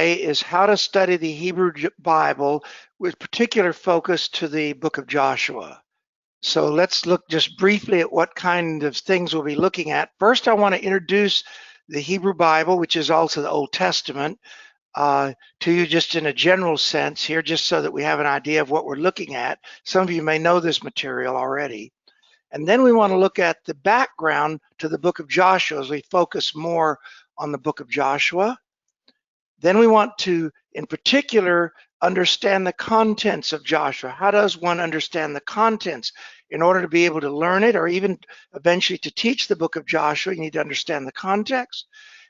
today is how to study the Hebrew Bible with particular focus to the book of Joshua. So let's look just briefly at what kind of things we'll be looking at. First, I want to introduce the Hebrew Bible, which is also the Old Testament, to you just in a general sense here, just so that we have an idea of what we're looking at. Some of you may know this material already. And then we want to look at the background to the book of Joshua as we focus more on the book of Joshua. Then we want to, in particular, understand the contents of Joshua. How does one understand the contents? In order to be able to learn it, or even eventually to teach the book of Joshua, you need to understand the context.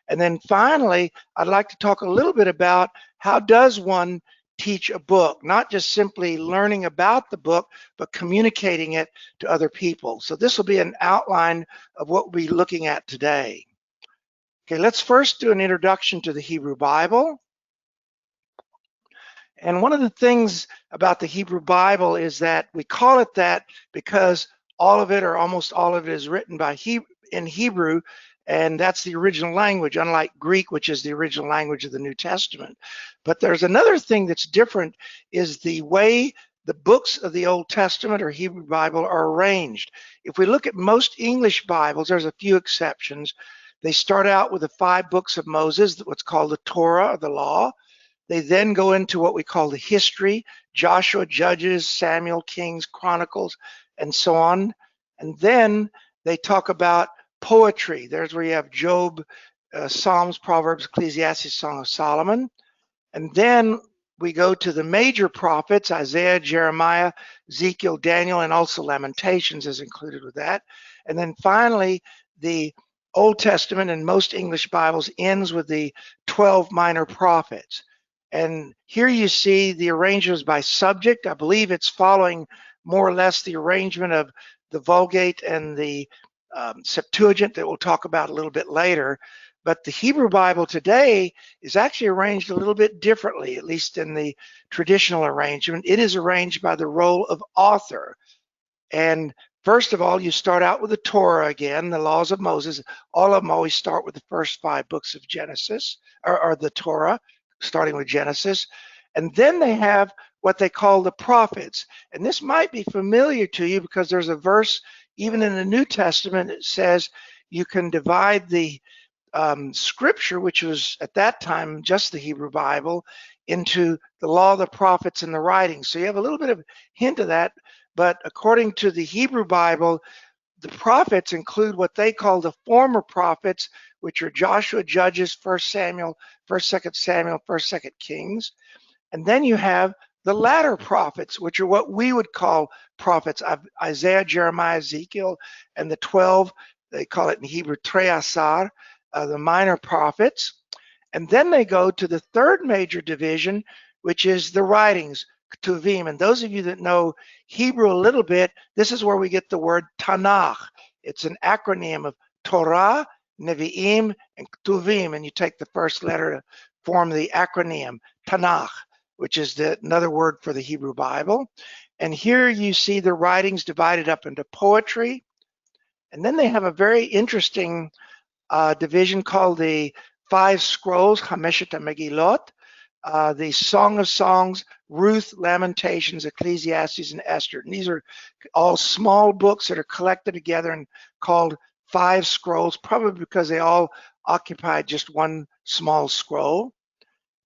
And then finally, I'd like to talk a little bit about how does one teach a book, not just simply learning about the book, but communicating it to other people. So this will be an outline of what we'll be looking at today. Okay, let's first do an introduction to the Hebrew Bible. And one of the things about the Hebrew Bible is that we call it that because all of it, or almost all of it, is written in Hebrew, and that's the original language, unlike Greek, which is the original language of the New Testament. But there's another thing that's different, is the way the books of the Old Testament or Hebrew Bible are arranged. If we look at most English Bibles, there's a few exceptions. They start out with the 5 books of Moses, what's called the Torah, or the law. They then go into what we call the history, Joshua, Judges, Samuel, Kings, Chronicles, and so on. And then they talk about poetry. There's where you have Job, Psalms, Proverbs, Ecclesiastes, Song of Solomon. And then we go to the major prophets, Isaiah, Jeremiah, Ezekiel, Daniel, and also Lamentations is included with that. And then finally, the Old Testament in most English Bibles ends with the 12 minor prophets. And here you see the arrangements by subject. I believe it's following more or less the arrangement of the Vulgate and the Septuagint that we'll talk about a little bit later. But the Hebrew Bible today is actually arranged a little bit differently, at least in the traditional arrangement. It is arranged by the role of author. And first of all, you start out with the Torah again, the laws of Moses. All of them always start with the first 5 books of Genesis, or the Torah, starting with Genesis. And then they have what they call the prophets. And this might be familiar to you because there's a verse, even in the New Testament, it says you can divide the scripture, which was at that time just the Hebrew Bible, into the law, the prophets, and the writings. So you have a little bit of hint of that. But according to the Hebrew Bible, the prophets include what they call the former prophets, which are Joshua, Judges, 1 Samuel, 1st, 2nd Samuel, 1st, 2nd Kings. And then you have the latter prophets, which are what we would call prophets, Isaiah, Jeremiah, Ezekiel, and the 12, they call it in Hebrew, Treasar, the minor prophets. And then they go to the third major division, which is the writings, Ketuvim. And those of you that know Hebrew a little bit, this is where we get the word Tanakh. It's an acronym of Torah, Nevi'im, and Ketuvim, and you take the first letter to form the acronym Tanakh, which is another word for the Hebrew Bible. And here you see the writings divided up into poetry. And then they have a very interesting division called the 5 scrolls, Hameshet HaMegillot, the Song of Songs, Ruth, Lamentations, Ecclesiastes, and Esther. And these are all small books that are collected together and called 5 scrolls, probably because they all occupy just one small scroll.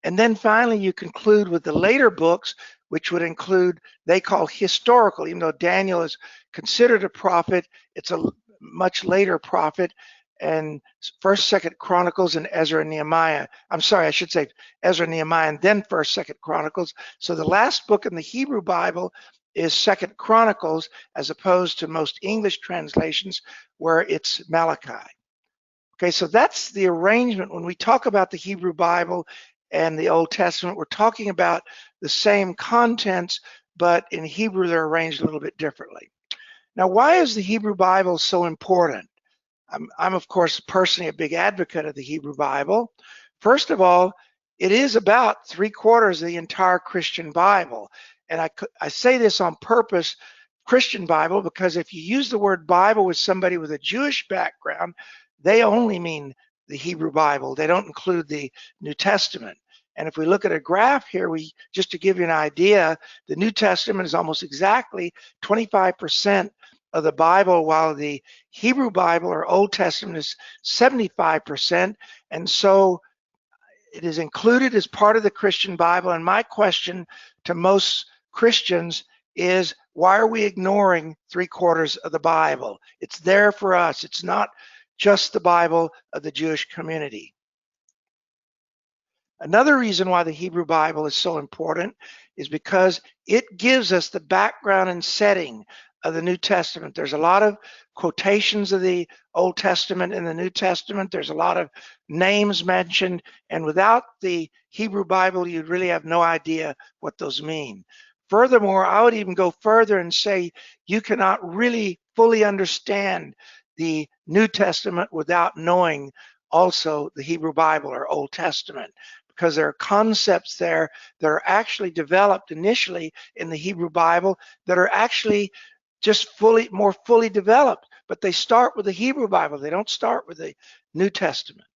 And then finally, you conclude with the later books, which would include, they call historical, even though Daniel is considered a prophet, it's a much later prophet, and 1st, 2nd Chronicles, and Ezra and Nehemiah. I'm sorry, I should say Ezra and Nehemiah, and then 1st, 2nd Chronicles. So the last book in the Hebrew Bible is 2nd Chronicles, as opposed to most English translations where it's Malachi. Okay, so that's the arrangement. When we talk about the Hebrew Bible and the Old Testament, we're talking about the same contents, but in Hebrew they're arranged a little bit differently. Now, why is the Hebrew Bible so important? I'm of course personally a big advocate of the Hebrew Bible. First of all, it is about 3/4 of the entire Christian Bible. And I say this on purpose, Christian Bible, because if you use the word Bible with somebody with a Jewish background, they only mean the Hebrew Bible. They don't include the New Testament. And if we look at a graph here, just to give you an idea, the New Testament is almost exactly 25% of the Bible, while the Hebrew Bible or Old Testament is 75%. And so it is included as part of the Christian Bible. And my question to most Christians is, why are we ignoring 3/4 of the Bible? It's there for us. It's not just the Bible of the Jewish community. Another reason why the Hebrew Bible is so important is because it gives us the background and setting of the New Testament. There's a lot of quotations of the Old Testament in the New Testament. There's a lot of names mentioned, and without the Hebrew Bible, you'd really have no idea what those mean. Furthermore, I would even go further and say you cannot really fully understand the New Testament without knowing also the Hebrew Bible or Old Testament, because there are concepts there that are actually developed initially in the Hebrew Bible that are actually just more fully developed, but they start with the Hebrew Bible. They don't start with the New Testament.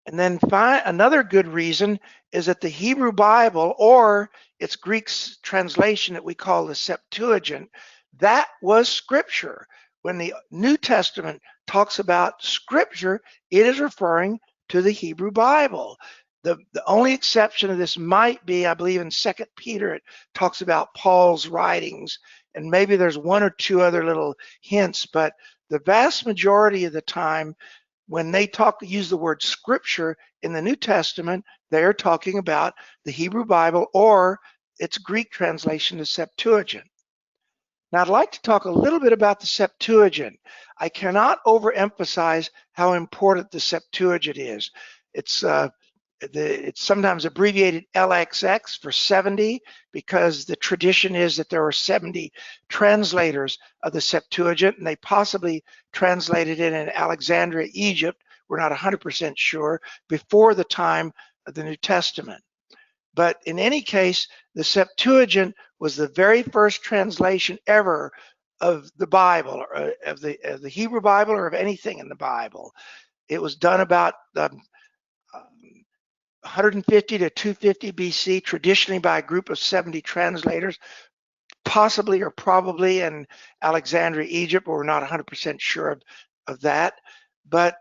And then another good reason is that the Hebrew Bible, or its Greek translation that we call the Septuagint, that was Scripture. When the New Testament talks about Scripture, it is referring to the Hebrew Bible. The only exception of this might be, I believe in 2 Peter, it talks about Paul's writings, and maybe there's one or two other little hints, but the vast majority of the time when they use the word Scripture in the New Testament, they are talking about the Hebrew Bible or its Greek translation, the Septuagint. Now, I'd like to talk a little bit about the Septuagint. I cannot overemphasize how important the Septuagint is. It's sometimes abbreviated LXX for 70, because the tradition is that there were 70 translators of the Septuagint, and they possibly translated it in Alexandria, Egypt. We're not 100% sure, before the time of the New Testament. But in any case, the Septuagint was the very first translation ever of the Bible, or of the Hebrew Bible, or of anything in the Bible. It was done about 150 to 250 BC, traditionally by a group of 70 translators, possibly or probably in Alexandria, Egypt, but we're not 100% sure of that. But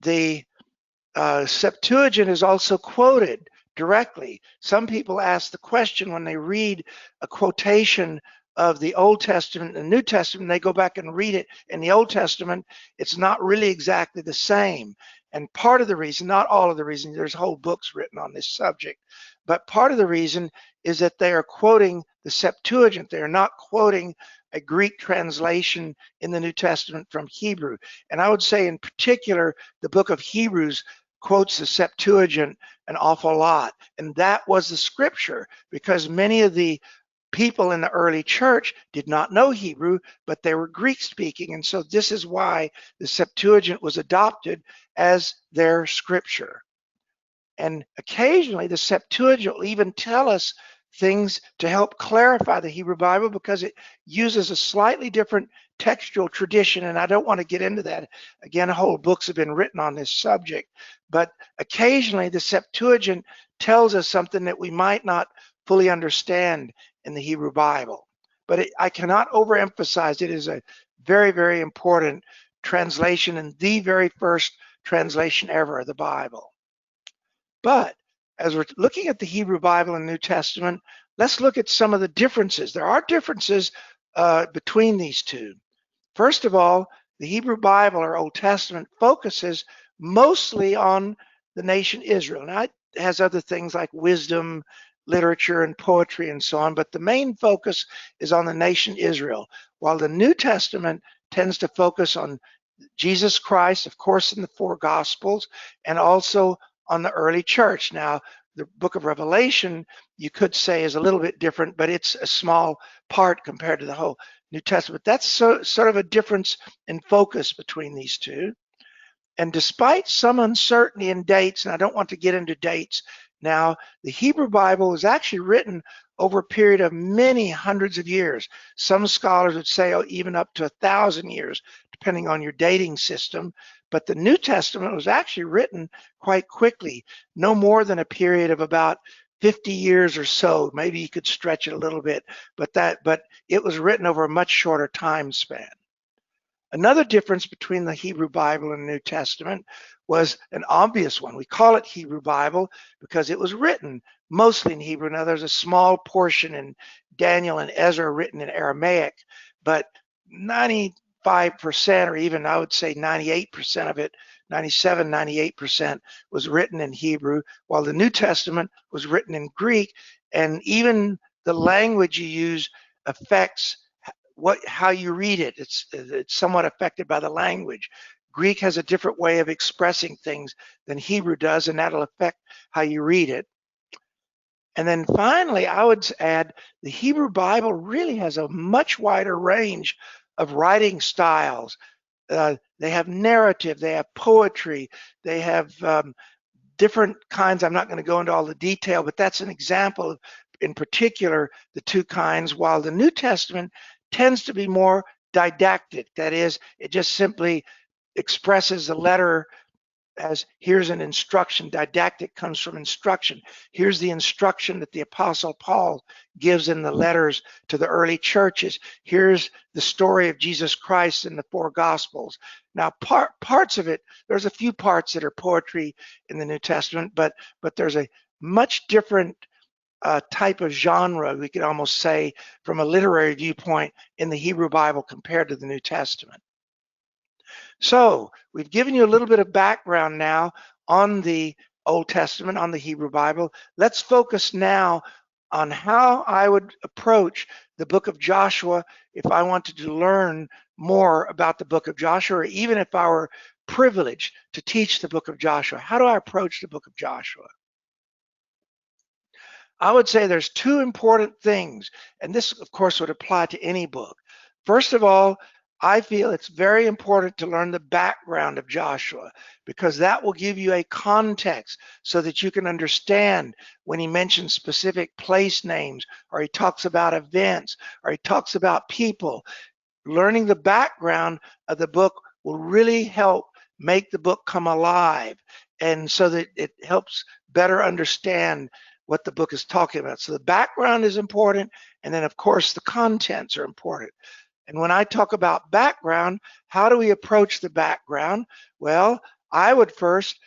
the Septuagint is also quoted directly. Some people ask the question when they read a quotation of the Old Testament and the New Testament, they go back and read it in the Old Testament, it's not really exactly the same. And part of the reason, not all of the reason, there's whole books written on this subject, but part of the reason is that they are quoting the Septuagint. They are not quoting a Greek translation in the New Testament from Hebrew. And I would say in particular, the book of Hebrews quotes the Septuagint an awful lot. And that was the Scripture, because many of the people in the early church did not know Hebrew, but they were Greek speaking. And so this is why the Septuagint was adopted as their Scripture. And occasionally the Septuagint will even tell us things to help clarify the Hebrew Bible, because it uses a slightly different textual tradition. And I don't want to get into that. Again, whole books have been written on this subject, but occasionally the Septuagint tells us something that we might not fully understand in the Hebrew Bible. But I cannot overemphasize, it is a very, very important translation, and the very first translation ever of the Bible. But as we're looking at the Hebrew Bible and New Testament, let's look at some of the differences. There are differences between these two. First of all, the Hebrew Bible or Old Testament focuses mostly on the nation Israel. Now, it has other things like wisdom, literature, and poetry, and so on, but the main focus is on the nation Israel, while the New Testament tends to focus on Jesus Christ, of course, in the four Gospels, and also on the early church. Now, the book of Revelation, you could say, is a little bit different, but it's a small part compared to the whole New Testament. That's sort of a difference in focus between these two. And despite some uncertainty in dates, and I don't want to get into dates now, the Hebrew Bible was actually written over a period of many hundreds of years. Some scholars would say even up to 1,000 years, depending on your dating system. But the New Testament was actually written quite quickly, no more than a period of about 50 years or so. Maybe you could stretch it a little bit, but it was written over a much shorter time span. Another difference between the Hebrew Bible and the New Testament was an obvious one. We call it Hebrew Bible because it was written mostly in Hebrew. Now, there's a small portion in Daniel and Ezra written in Aramaic, but 95%, or even I would say 98% of it, 97, 98% was written in Hebrew, while the New Testament was written in Greek, and even the language you use affects how you read it. It's somewhat affected by the language. Greek has a different way of expressing things than Hebrew does, and that'll affect how you read it. And then finally, I would add the Hebrew Bible really has a much wider range of writing styles. They have narrative, they have poetry, they have different kinds. I'm not going to go into all the detail, but that's an example of, in particular, the two kinds, while the New Testament tends to be more didactic. That is, it just simply expresses the letter as here's an instruction. Didactic comes from instruction. Here's the instruction that the Apostle Paul gives in the letters to the early churches. Here's the story of Jesus Christ in the four Gospels. Now, parts of it, there's a few parts that are poetry in the New Testament, but there's a much different type of genre, we could almost say, from a literary viewpoint in the Hebrew Bible compared to the New Testament. So we've given you a little bit of background now on the Old Testament, on the Hebrew Bible. Let's focus now on how I would approach the book of Joshua if I wanted to learn more about the book of Joshua, or even if I were privileged to teach the book of Joshua. How do I approach the book of Joshua? I would say there's two important things, and this, of course, would apply to any book. First of all, I feel it's very important to learn the background of Joshua, because that will give you a context so that you can understand when he mentions specific place names, or he talks about events, or he talks about people. Learning the background of the book will really help make the book come alive, and so that it helps better understand what the book is talking about. So the background is important, and then of course the contents are important. And when I talk about background, how do we approach the background? Well, I would first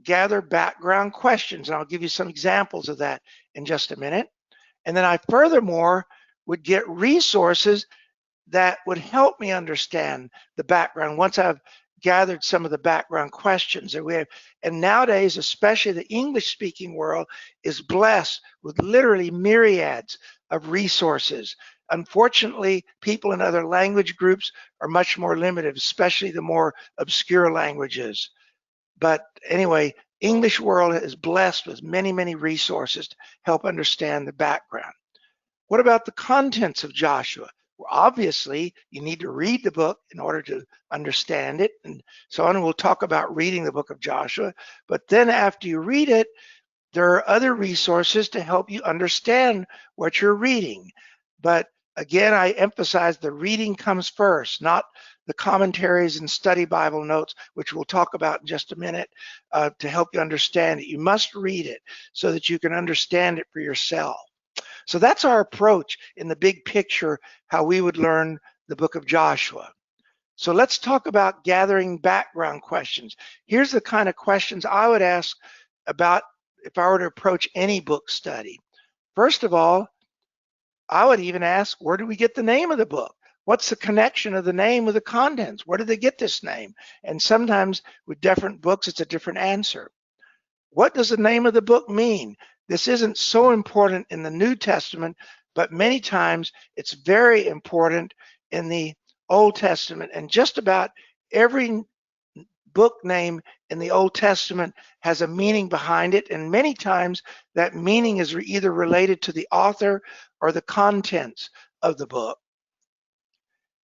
gather background questions, and I'll give you some examples of that in just a minute. And then I furthermore would get resources that would help me understand the background once I've gathered some of the background questions that we have. And nowadays, especially the English-speaking world is blessed with literally myriads of resources. Unfortunately, people in other language groups are much more limited, especially the more obscure languages. But anyway, English world is blessed with many, many resources to help understand the background. What about the contents of Joshua? Well, obviously, you need to read the book in order to understand it, and so on. We'll talk about reading the book of Joshua. But then after you read it, there are other resources to help you understand what you're reading. But again, I emphasize the reading comes first, not the commentaries and study Bible notes, which we'll talk about in just a minute, to help you understand it. You must read it so that you can understand it for yourself. So that's our approach in the big picture, how we would learn the book of Joshua. So let's talk about gathering background questions. Here's the kind of questions I would ask about if I were to approach any book study. First of all, I would even ask, where do we get the name of the book? What's the connection of the name with the contents? Where did they get this name? And sometimes with different books, it's a different answer. What does the name of the book mean? This isn't so important in the New Testament, but many times it's very important in the Old Testament. And just about every book name in the Old Testament has a meaning behind it. And many times that meaning is either related to the author or the contents of the book.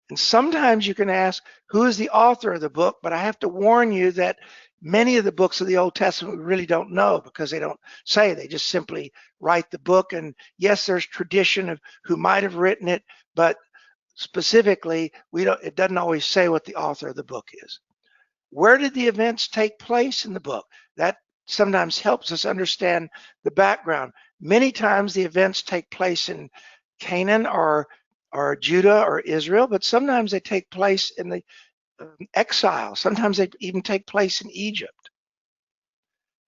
And sometimes you can ask, who is the author of the book? But I have to warn you that many of the books of the Old Testament we really don't know, because they don't say. They just simply write the book. And yes, there's tradition of who might have written it, but specifically, it doesn't always say what the author of the book is. Where did the events take place in the book? That sometimes helps us understand the background. Many times the events take place in Canaan or Judah or Israel, but sometimes they take place in the exile. Sometimes they even take place in Egypt.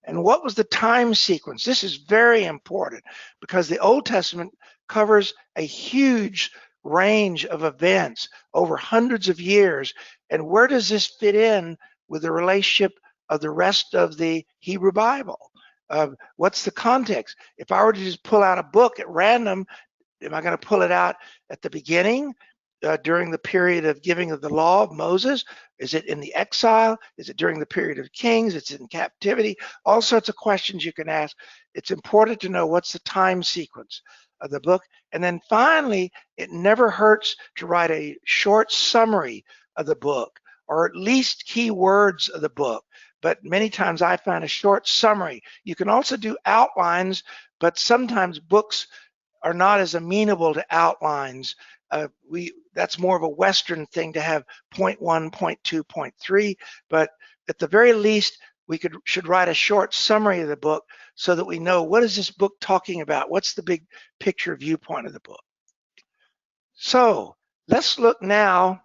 And what was the time sequence? This is very important because the Old Testament covers a huge range of events over hundreds of years. And where does this fit in with the relationship of the rest of the Hebrew Bible? What's the context? If I were to just pull out a book at random, am I going to pull it out at the beginning during the period of giving of the law of Moses? Is it in the exile? Is it during the period of kings? Is it in captivity? All sorts of questions you can ask. It's important to know what's the time sequence of the book. And then finally, it never hurts to write a short summary of the book, or at least key words of the book. But many times I find a short summary. You can also do outlines, but sometimes books are not as amenable to outlines. That's more of a Western thing to have point 1, point 2, point 3, but at the very least, we should write a short summary of the book so that we know, what is this book talking about? What's the big picture viewpoint of the book? So let's look now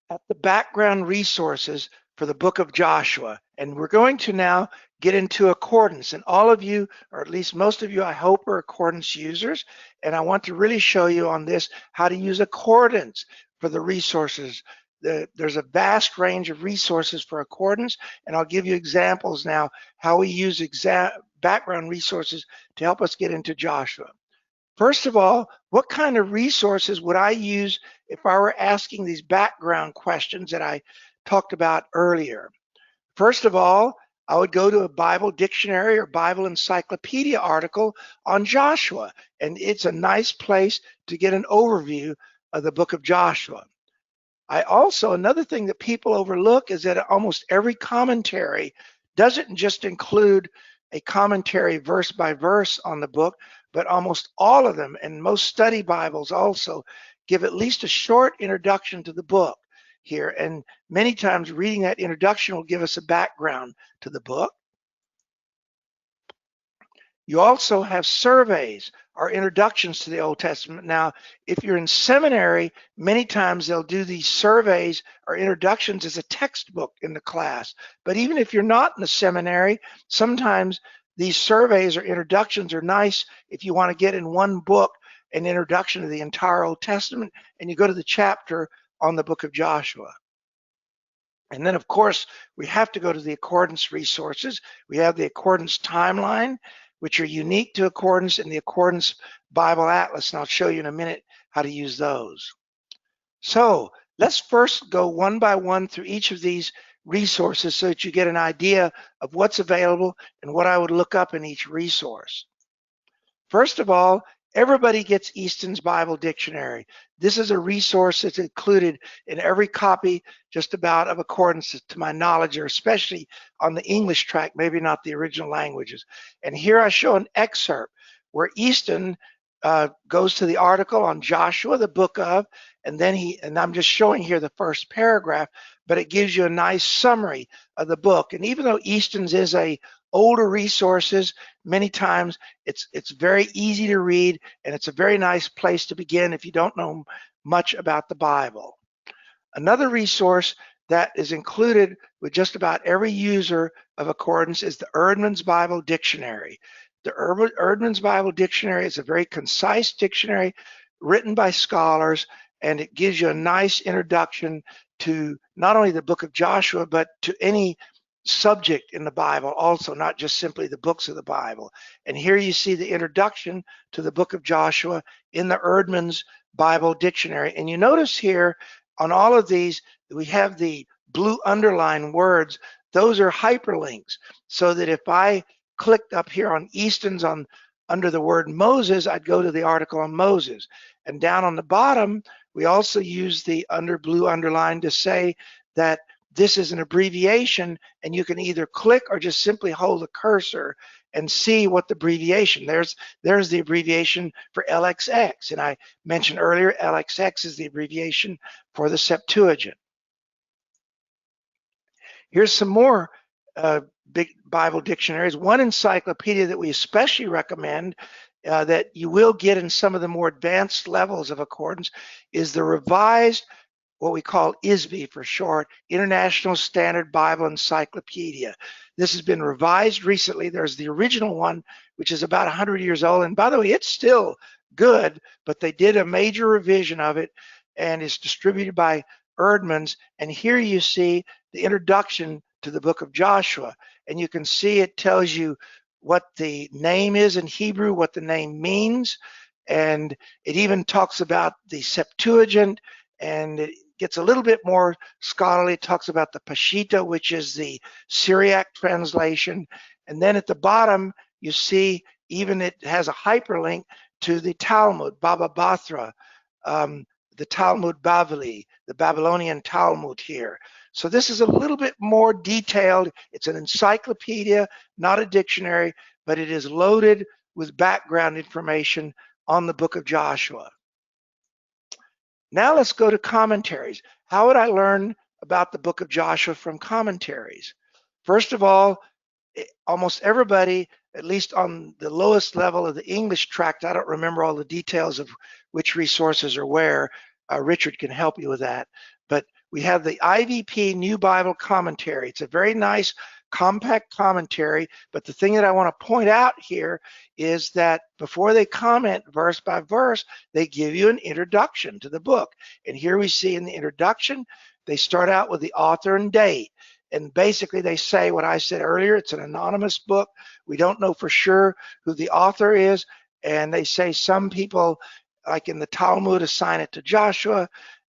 at the background resources for the book of Joshua. And we're going to now get into accordance. And all of you, or at least most of you, I hope, are accordance users. And I want to really show you on this how to use accordance for the resources. There's a vast range of resources for accordance, and I'll give you examples now how we use background resources to help us get into Joshua. First of all, what kind of resources would I use if I were asking these background questions that I talked about earlier? First of all, I would go to a Bible dictionary or Bible encyclopedia article on Joshua, and it's a nice place to get an overview of the book of Joshua. Another thing that people overlook is that almost every commentary doesn't just include a commentary verse by verse on the book, but almost all of them, and most study Bibles also, give at least a short introduction to the book here. And many times reading that introduction will give us a background to the book. You also have surveys or introductions to the Old Testament. Now, if you're in seminary, many times they'll do these surveys or introductions as a textbook in the class. But even if you're not in a seminary, sometimes these surveys or introductions are nice if you want to get in one book an introduction to the entire Old Testament, and you go to the chapter on the book of Joshua. And then, of course, we have to go to the accordance resources. We have the accordance timeline, which are unique to accordance, in the Accordance Bible Atlas, and I'll show you in a minute how to use those. So let's first go one by one through each of these resources so that you get an idea of what's available and what I would look up in each resource. First of all, everybody gets Easton's Bible Dictionary. This is a resource that's included in every copy just about of accordance, to my knowledge, or especially on the English track, maybe not the original languages. And here I show an excerpt where Easton goes to the article on Joshua, the book of, and I'm just showing here the first paragraph, but it gives you a nice summary of the book. And even though Easton's is a older resources, many times it's very easy to read, and it's a very nice place to begin if you don't know much about the Bible. Another resource that is included with just about every user of accordance is the Erdman's Bible Dictionary. The Erdman's Bible Dictionary is a very concise dictionary written by scholars, and it gives you a nice introduction to not only the book of Joshua, but to any subject in the Bible also, not just simply the books of the Bible. And here you see the introduction to the book of Joshua in the Erdman's Bible Dictionary. And you notice here on all of these, we have the blue underline words. Those are hyperlinks, so that if I clicked up here on Easton's under the word Moses, I'd go to the article on Moses. And down on the bottom, we also use the blue underline to say that this is an abbreviation, and you can either click or just simply hold the cursor, and see what the abbreviation, there's the abbreviation for LXX. And I mentioned earlier, LXX is the abbreviation for the Septuagint. Here's some more big Bible dictionaries. One encyclopedia that we especially recommend that you will get in some of the more advanced levels of accordance is the revised, what we call ISBE for short, International Standard Bible Encyclopedia. This has been revised recently. There's the original one, which is about 100 years old. And by the way, it's still good, but they did a major revision of it, and it's distributed by Erdman's. And here you see the introduction to the book of Joshua. And you can see it tells you what the name is in Hebrew, what the name means. And it even talks about the Septuagint, and it gets a little bit more scholarly. It talks about the Peshitta, which is the Syriac translation. And then at the bottom, you see even it has a hyperlink to the Talmud, Baba Batra, the Talmud Bavli, the Babylonian Talmud here. So this is a little bit more detailed. It's an encyclopedia, not a dictionary, but it is loaded with background information on the book of Joshua. Now let's go to commentaries. How would I learn about the book of Joshua from commentaries? First of all, almost everybody, at least on the lowest level of the English tract, I don't remember all the details of which resources are where. Richard can help you with that. But we have the IVP New Bible Commentary. It's a very nice, compact commentary. But the thing that I want to point out here is that before they comment verse by verse, they give you an introduction to the book. And here we see in the introduction, they start out with the author and date. And basically they say what I said earlier, it's an anonymous book. We don't know for sure who the author is. And they say some people, like in the Talmud, assign it to Joshua,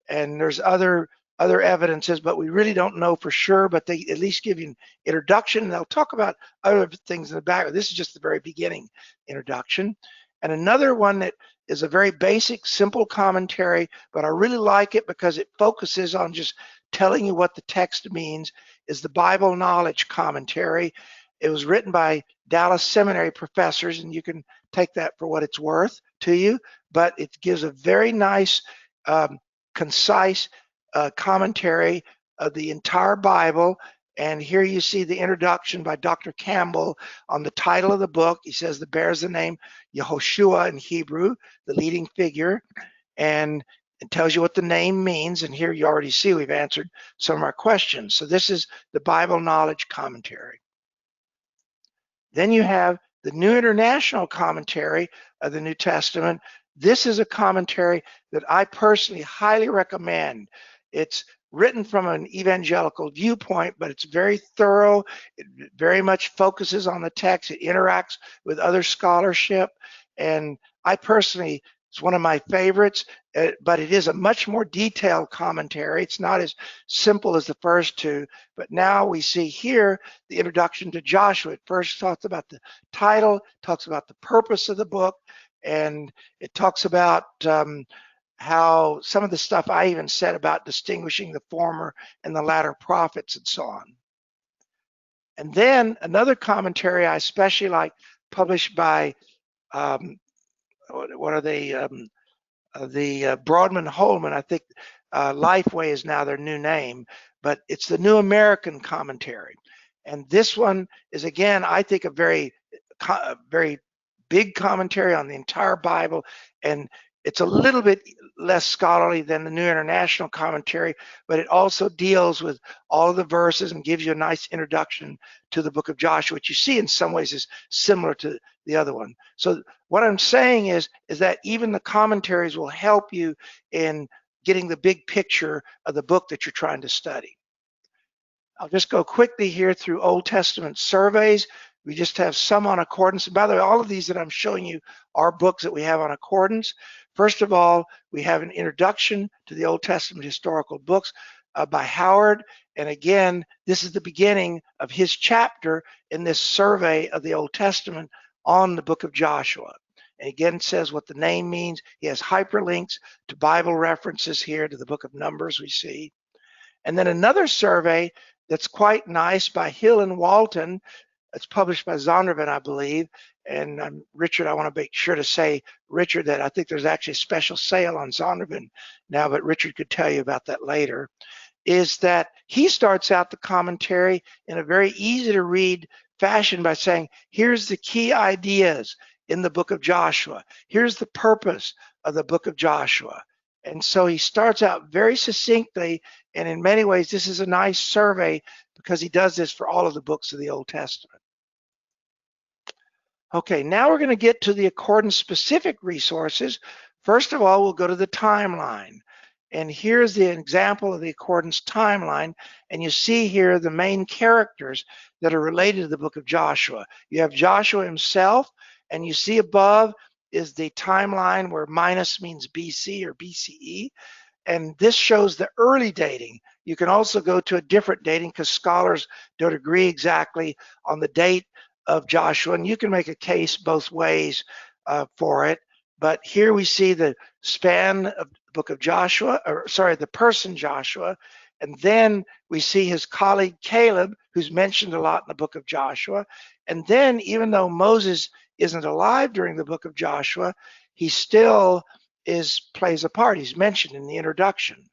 and there's other evidences, but we really don't know for sure. But they at least give you an introduction, and they'll talk about other things in the back. This is just the very beginning introduction. And another one that is a very basic, simple commentary, but I really like it because it focuses on just telling you what the text means, is the Bible Knowledge Commentary. It was written by Dallas Seminary professors, and you can take that for what it's worth to you, but it gives a very nice, concise commentary of the entire Bible. And here you see the introduction by Dr. Campbell on the title of the book. He says that bears the name Yehoshua in Hebrew, the leading figure, and it tells you what the name means. And here you already see we've answered some of our questions. So this is the Bible Knowledge Commentary. Then you have the New International Commentary of the New Testament. This is a commentary that I personally highly recommend. It's written from an evangelical viewpoint, but it's very thorough. It very much focuses on the text. It interacts with other scholarship. And I personally, it's one of my favorites, but it is a much more detailed commentary. It's not as simple as the first two, but now we see here the introduction to Joshua. It first talks about the title, talks about the purpose of the book, and it talks about how some of the stuff I even said about distinguishing the former and the latter prophets and so on. And then another commentary I especially like, published by what are they? The Broadman Holman. I think Lifeway is now their new name, but it's the New American Commentary. And this one is, again, I think a very big commentary on the entire Bible, and it's a little bit less scholarly than the New International Commentary, but it also deals with all of the verses and gives you a nice introduction to the book of Joshua, which you see in some ways is similar to the other one. So what I'm saying is that even the commentaries will help you in getting the big picture of the book that you're trying to study. I'll just go quickly here through Old Testament surveys. We just have some on accordance. And by the way, all of these that I'm showing you are books that we have on accordance. First of all, we have an introduction to the Old Testament historical books by Howard. And again, this is the beginning of his chapter in this survey of the Old Testament on the book of Joshua. And again, it says what the name means. He has hyperlinks to Bible references here to the book of Numbers we see. And then another survey that's quite nice by Hill and Walton. It's published by Zondervan, I believe. And Richard, I want to make sure to say, Richard, that I think there's actually a special sale on Zondervan now, but Richard could tell you about that later, is that he starts out the commentary in a very easy to read fashion by saying, here's the key ideas in the book of Joshua. Here's the purpose of the book of Joshua. And so he starts out very succinctly, and in many ways, this is a nice survey because he does this for all of the books of the Old Testament. Okay, now we're going to get to the accordance-specific resources. First of all, we'll go to the timeline. And here's the example of the accordance timeline. And you see here the main characters that are related to the book of Joshua. You have Joshua himself, and you see above is the timeline where minus means BC or BCE. And this shows the early dating. You can also go to a different dating because scholars don't agree exactly on the date of Joshua, and you can make a case both ways for it. But here we see the span of the book of Joshua, or sorry, the person Joshua, and then we see his colleague Caleb, who's mentioned a lot in the book of Joshua. And then, even though Moses isn't alive during the book of Joshua, he still plays a part. He's mentioned in the introduction.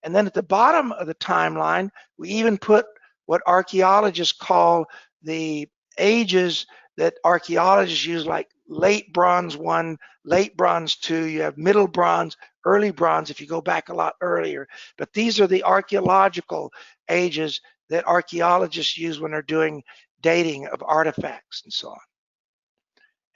And then at the bottom of the timeline, we even put what archaeologists call the ages that archaeologists use, like late Bronze 1, late Bronze 2, you have Middle Bronze, early Bronze if you go back a lot earlier. But these are the archaeological ages that archaeologists use when they're doing dating of artifacts and so on.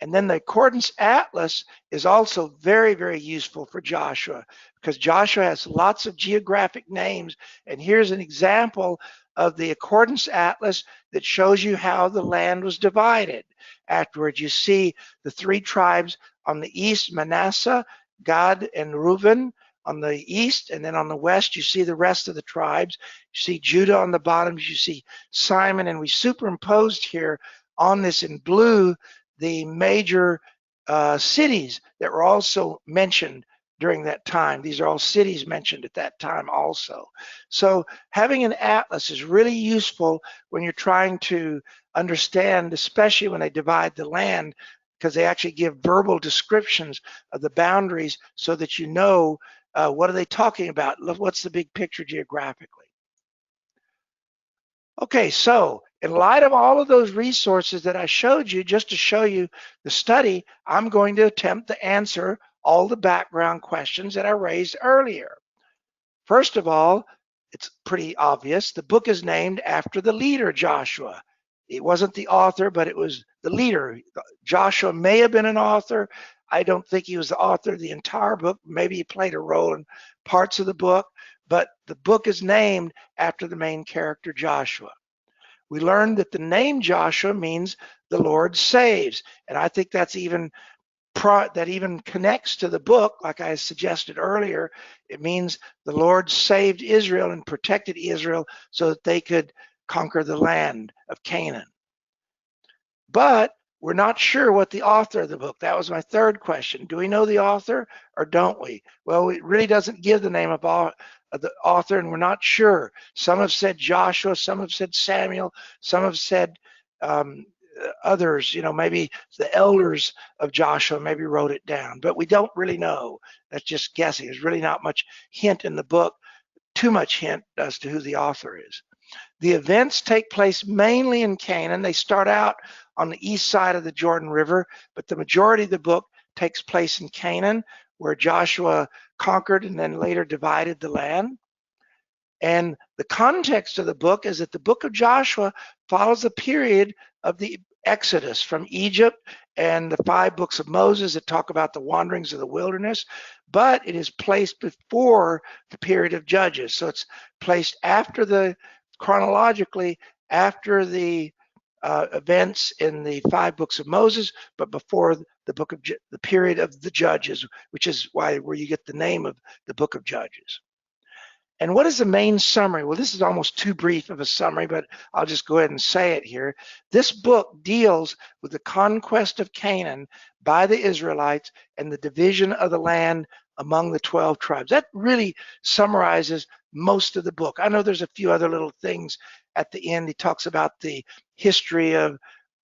And then the Accordance Atlas is also very, very useful for Joshua because Joshua has lots of geographic names. And here's an example of the Accordance Atlas that shows you how the land was divided. Afterwards, you see the three tribes on the east, Manasseh, Gad, and Reuben on the east, and then on the west, you see the rest of the tribes. You see Judah on the bottom, you see Simon, and we superimposed here on this in blue the major cities that were also mentioned during that time. These are all cities mentioned at that time also. So having an atlas is really useful when you're trying to understand, especially when they divide the land, because they actually give verbal descriptions of the boundaries so that you know what are they talking about, what's the big picture geographically. Okay, so in light of all of those resources that I showed you, just to show you the study, I'm going to attempt to answer all the background questions that I raised earlier. First of all, it's pretty obvious. The book is named after the leader, Joshua. It wasn't the author, but it was the leader. Joshua may have been an author. I don't think he was the author of the entire book. Maybe he played a role in parts of the book, but the book is named after the main character, Joshua. We learned that the name Joshua means the Lord saves. And I think that's even connects to the book, like I suggested earlier. It means the Lord saved Israel and protected Israel so that they could conquer the land of Canaan. But we're not sure what the author of the book. That was my third question. Do we know the author or don't we? Well, it really doesn't give the name of the author, and we're not sure. Some have said Joshua, some have said Samuel, some have said others, maybe the elders of Joshua maybe wrote it down, but we don't really know. That's just guessing. There's really not much hint in the book, too much hint as to who the author is. The events take place mainly in Canaan. They start out on the east side of the Jordan River, but the majority of the book takes place in Canaan, where Joshua conquered and then later divided the land. And the context of the book is that the book of Joshua follows the period of the Exodus from Egypt and the 5 books of Moses that talk about the wanderings of the wilderness, but it is placed before the period of Judges. So it's placed chronologically after the events in the 5 books of Moses, but before the period of the Judges, which is where you get the name of the book of Judges. And what is the main summary? Well, this is almost too brief of a summary, but I'll just go ahead and say it here. This book deals with the conquest of Canaan by the Israelites and the division of the land among the 12 tribes. That really summarizes most of the book. I know there's a few other little things at the end. He talks about the history of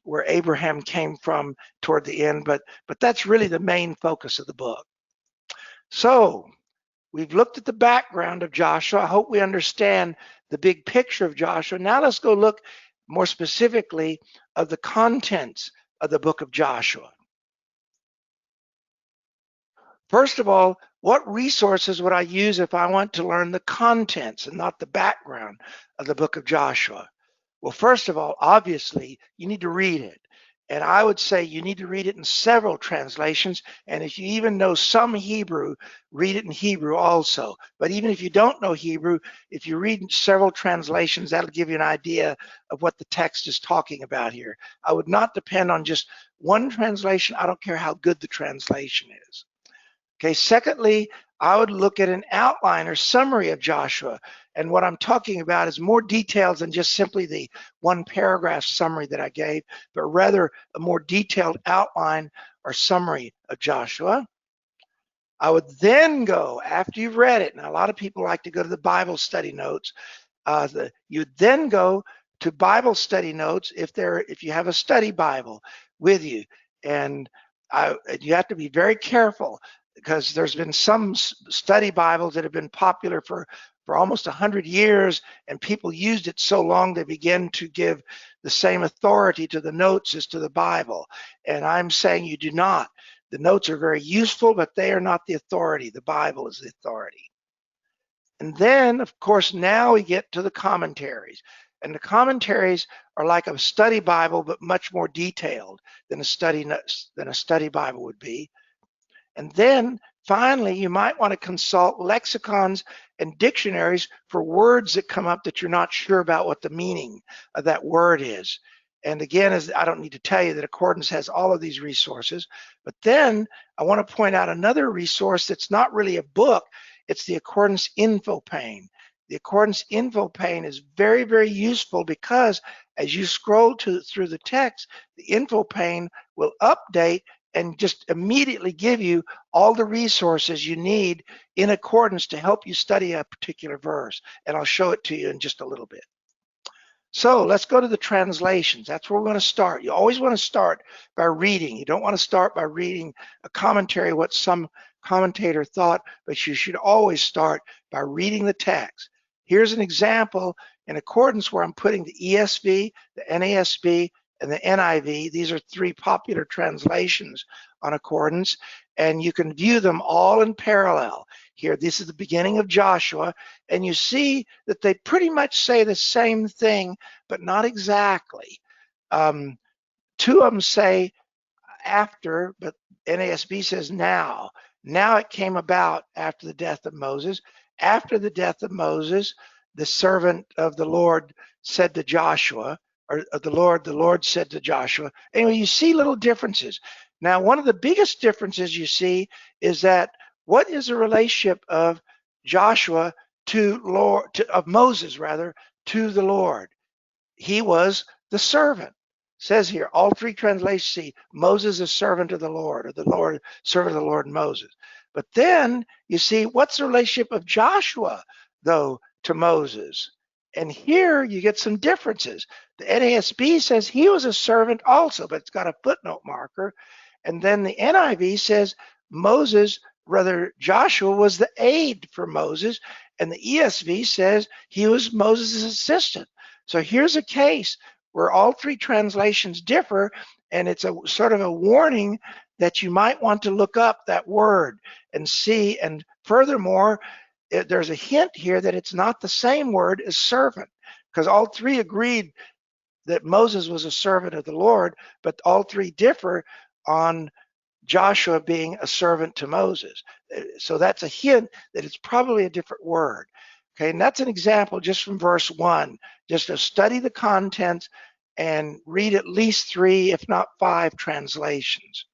where Abraham came from toward the end, but that's really the main focus of the book. So we've looked at the background of Joshua. I hope we understand the big picture of Joshua. Now let's go look more specifically of the contents of the book of Joshua. First of all, what resources would I use if I want to learn the contents and not the background of the book of Joshua? Well, first of all, obviously, you need to read it. And I would say you need to read it in several translations. And if you even know some Hebrew, read it in Hebrew also. But even if you don't know Hebrew, if you read several translations, that'll give you an idea of what the text is talking about here. I would not depend on just one translation. I don't care how good the translation is. Okay, secondly, I would look at an outline or summary of Joshua. And what I'm talking about is more details than just simply the one paragraph summary that I gave, but rather a more detailed outline or summary of Joshua. I would then go, after you've read it, and a lot of people like to go to the Bible study notes, you'd then go to Bible study notes if you have a study Bible with you. And you have to be very careful, because there's been some study Bibles that have been popular for almost 100 years, and people used it so long they begin to give the same authority to the notes as to the Bible. And I'm saying you do not. The notes are very useful, but they are not the authority. The Bible is the authority. And then, of course, now we get to the commentaries. And the commentaries are like a study Bible, but much more detailed than a study Bible would be. And then finally, you might want to consult lexicons and dictionaries for words that come up that you're not sure about what the meaning of that word is. And again, I don't need to tell you that Accordance has all of these resources. But then I want to point out another resource that's not really a book. It's the Accordance Info Pane. The Accordance Info Pane is very, very useful, because as you scroll through the text, the Info Pane will update and just immediately give you all the resources you need in accordance to help you study a particular verse. And I'll show it to you in just a little bit. So let's go to the translations. That's where we're going to start. You always want to start by reading. You don't want to start by reading a commentary, what some commentator thought, but you should always start by reading the text. Here's an example in Accordance where I'm putting the ESV, the NASB, and the NIV. These are three popular translations on Accordance, and you can view them all in parallel. Here, this is the beginning of Joshua, and you see that they pretty much say the same thing, but not exactly. Two of them say after, but NASB says now. Now it came about after the death of Moses. After the death of Moses, the servant of the Lord said to Joshua, or the Lord said to Joshua. Anyway, you see little differences. Now, one of the biggest differences you see is that what is the relationship of Joshua of Moses rather, to the Lord? He was the servant. It says here, all three translations see Moses is servant of the Lord, or the Lord, servant of the Lord Moses. But then you see, what's the relationship of Joshua, though, to Moses? And here you get some differences. The NASB says he was a servant also, but it's got a footnote marker. And then the NIV says Joshua was the aide for Moses. And the ESV says he was Moses' assistant. So here's a case where all three translations differ, and it's a sort of a warning that you might want to look up that word and see. And furthermore, there's a hint here that it's not the same word as servant, because all three agreed that Moses was a servant of the Lord, but all three differ on Joshua being a servant to Moses. So that's a hint that it's probably a different word. Okay, and that's an example just from verse 1, just to study the contents and read at least 3, if not 5 translations.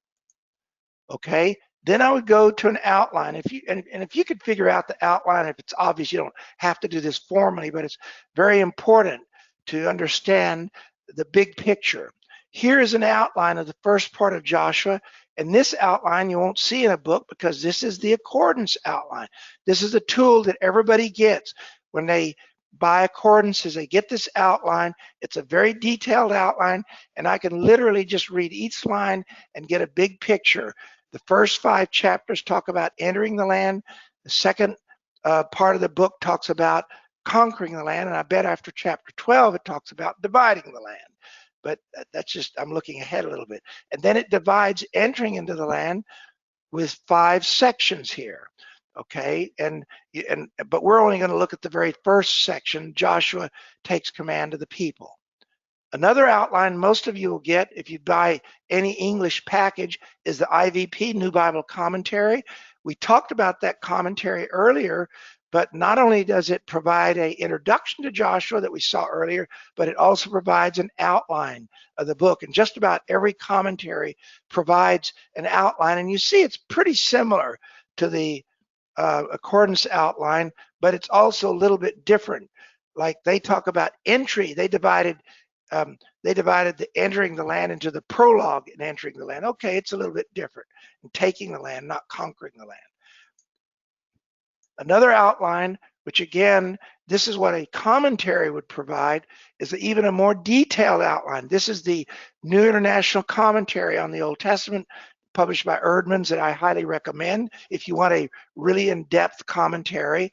Okay, then I would go to an outline. If you could figure out the outline, if it's obvious, you don't have to do this formally, but it's very important to understand the big picture. Here is an outline of the first part of Joshua. And this outline you won't see in a book because this is the accordance outline. This is a tool that everybody gets when they buy accordances. They get this outline. It's a very detailed outline, and I can literally just read each line and get a big picture. The first 5 chapters talk about entering the land. The second part of the book talks about conquering the land, and I bet after chapter 12 it talks about dividing the land. But that's just, I'm looking ahead a little bit. And then it divides entering into the land with 5 sections here. Okay, but we're only going to look at the very first section. Joshua takes command of the people. Another outline most of you will get if you buy any English package is the IVP, New Bible Commentary. We talked about that commentary earlier, but not only does it provide an introduction to Joshua that we saw earlier, but it also provides an outline of the book. And just about every commentary provides an outline. And you see it's pretty similar to the accordance outline, but it's also a little bit different. Like they talk about entry, they divided the entering the land into the prologue and entering the land. Okay, it's a little bit different. And taking the land, not conquering the land. Another outline, which again, this is what a commentary would provide, is even a more detailed outline. This is the New International Commentary on the Old Testament, published by Erdman's, that I highly recommend if you want a really in-depth commentary.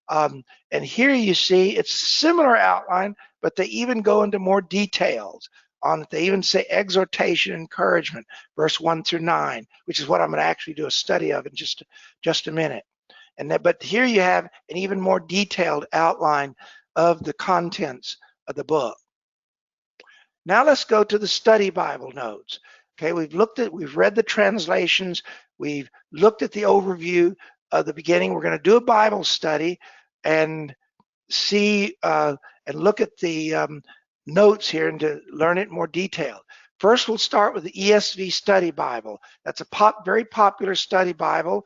And here you see it's similar outline, but they even go into more details on it. They even say exhortation, encouragement, verse 1 through 9, which is what I'm going to actually do a study of in just a minute. But here you have an even more detailed outline of the contents of the book. Now let's go to the study Bible notes. Okay, we've read the translations, we've looked at the overview of the beginning. We're going to do a Bible study and see and look at the notes here and to learn it in more detail. First, we'll start with the ESV Study Bible. That's a very popular study Bible.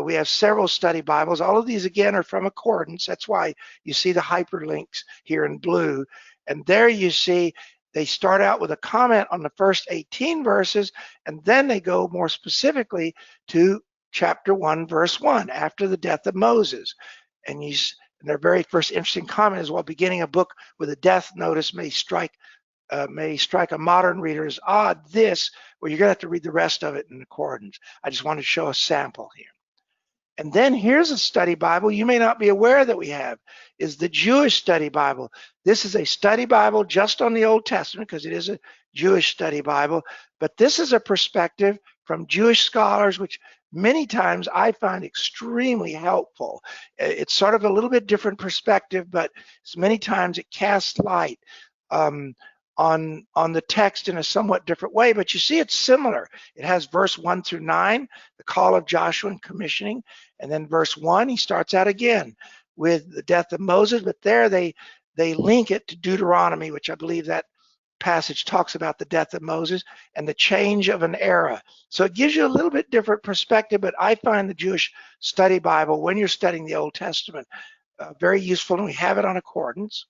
We have several study Bibles. All of these, again, are from Accordance. That's why you see the hyperlinks here in blue. And there you see they start out with a comment on the first 18 verses, and then they go more specifically to chapter 1, verse 1, after the death of Moses. And their very first interesting comment is, well, beginning a book with a death notice may strike a modern reader as odd. Well, you're going to have to read the rest of it in Accordance. I just want to show a sample here. And then here's a study Bible you may not be aware that we have, is the Jewish Study Bible. This is a study Bible just on the Old Testament because it is a Jewish study Bible, but this is a perspective from Jewish scholars, which many times I find extremely helpful. It's sort of a little bit different perspective, but many times it casts light on the text in a somewhat different way, but you see it's similar. It has verse 1 through 9, the call of Joshua and commissioning, and then verse 1, he starts out again with the death of Moses, but there they link it to Deuteronomy, which I believe that passage talks about the death of Moses and the change of an era. So it gives you a little bit different perspective, but I find the Jewish Study Bible, when you're studying the Old Testament, very useful, and we have it on Accordance.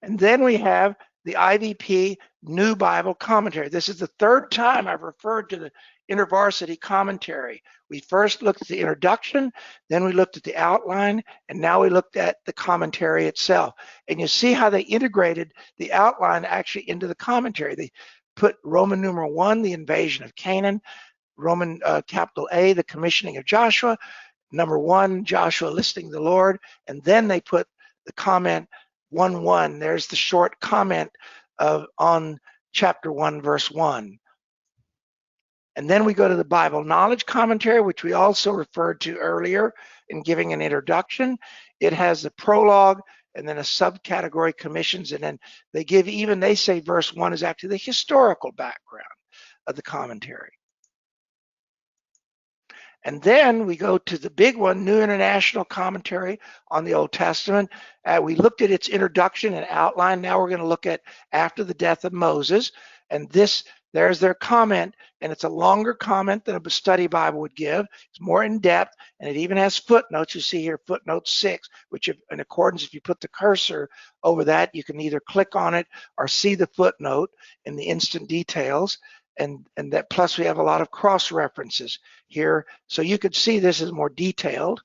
And then we have the IVP New Bible Commentary. This is the third time I've referred to the InterVarsity Commentary. We first looked at the introduction, then we looked at the outline, and now we looked at the commentary itself. And you see how they integrated the outline actually into the commentary. They put Roman numeral 1, the invasion of Canaan, Roman capital A, the commissioning of Joshua, number 1, Joshua listing the Lord, and then they put the comment 1:1. There's the short comment on chapter 1, verse 1. And then we go to the Bible Knowledge Commentary, which we also referred to earlier in giving an introduction. It has the prologue and then a subcategory commissions, and then they say verse 1 is actually the historical background of the commentary. And then we go to the big one, New International Commentary on the Old Testament. We looked at its introduction and outline. Now we're going to look at after the death of Moses. And there's their comment, and it's a longer comment than a study Bible would give. It's more in depth, and it even has footnotes. You see here footnote 6, which in Accordance, if you put the cursor over that, you can either click on it or see the footnote in the instant details. and that plus we have a lot of cross references here. So you could see this is more detailed.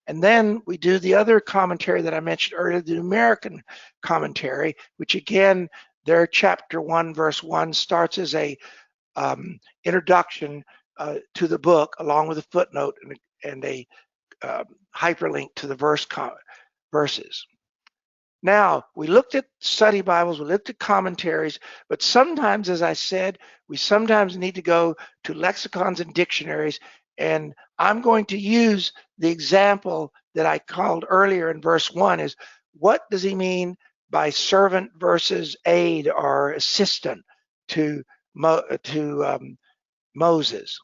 And then we do the other commentary that I mentioned earlier, the American commentary, which again, their chapter 1, verse 1 starts as a introduction to the book, along with a footnote and a hyperlink to the verses. Now, we looked at study Bibles, we looked at commentaries, but sometimes, as I said, we sometimes need to go to lexicons and dictionaries, and I'm going to use the example that I called earlier in verse 1 is, what does he mean by servant versus aid or assistant to Moses?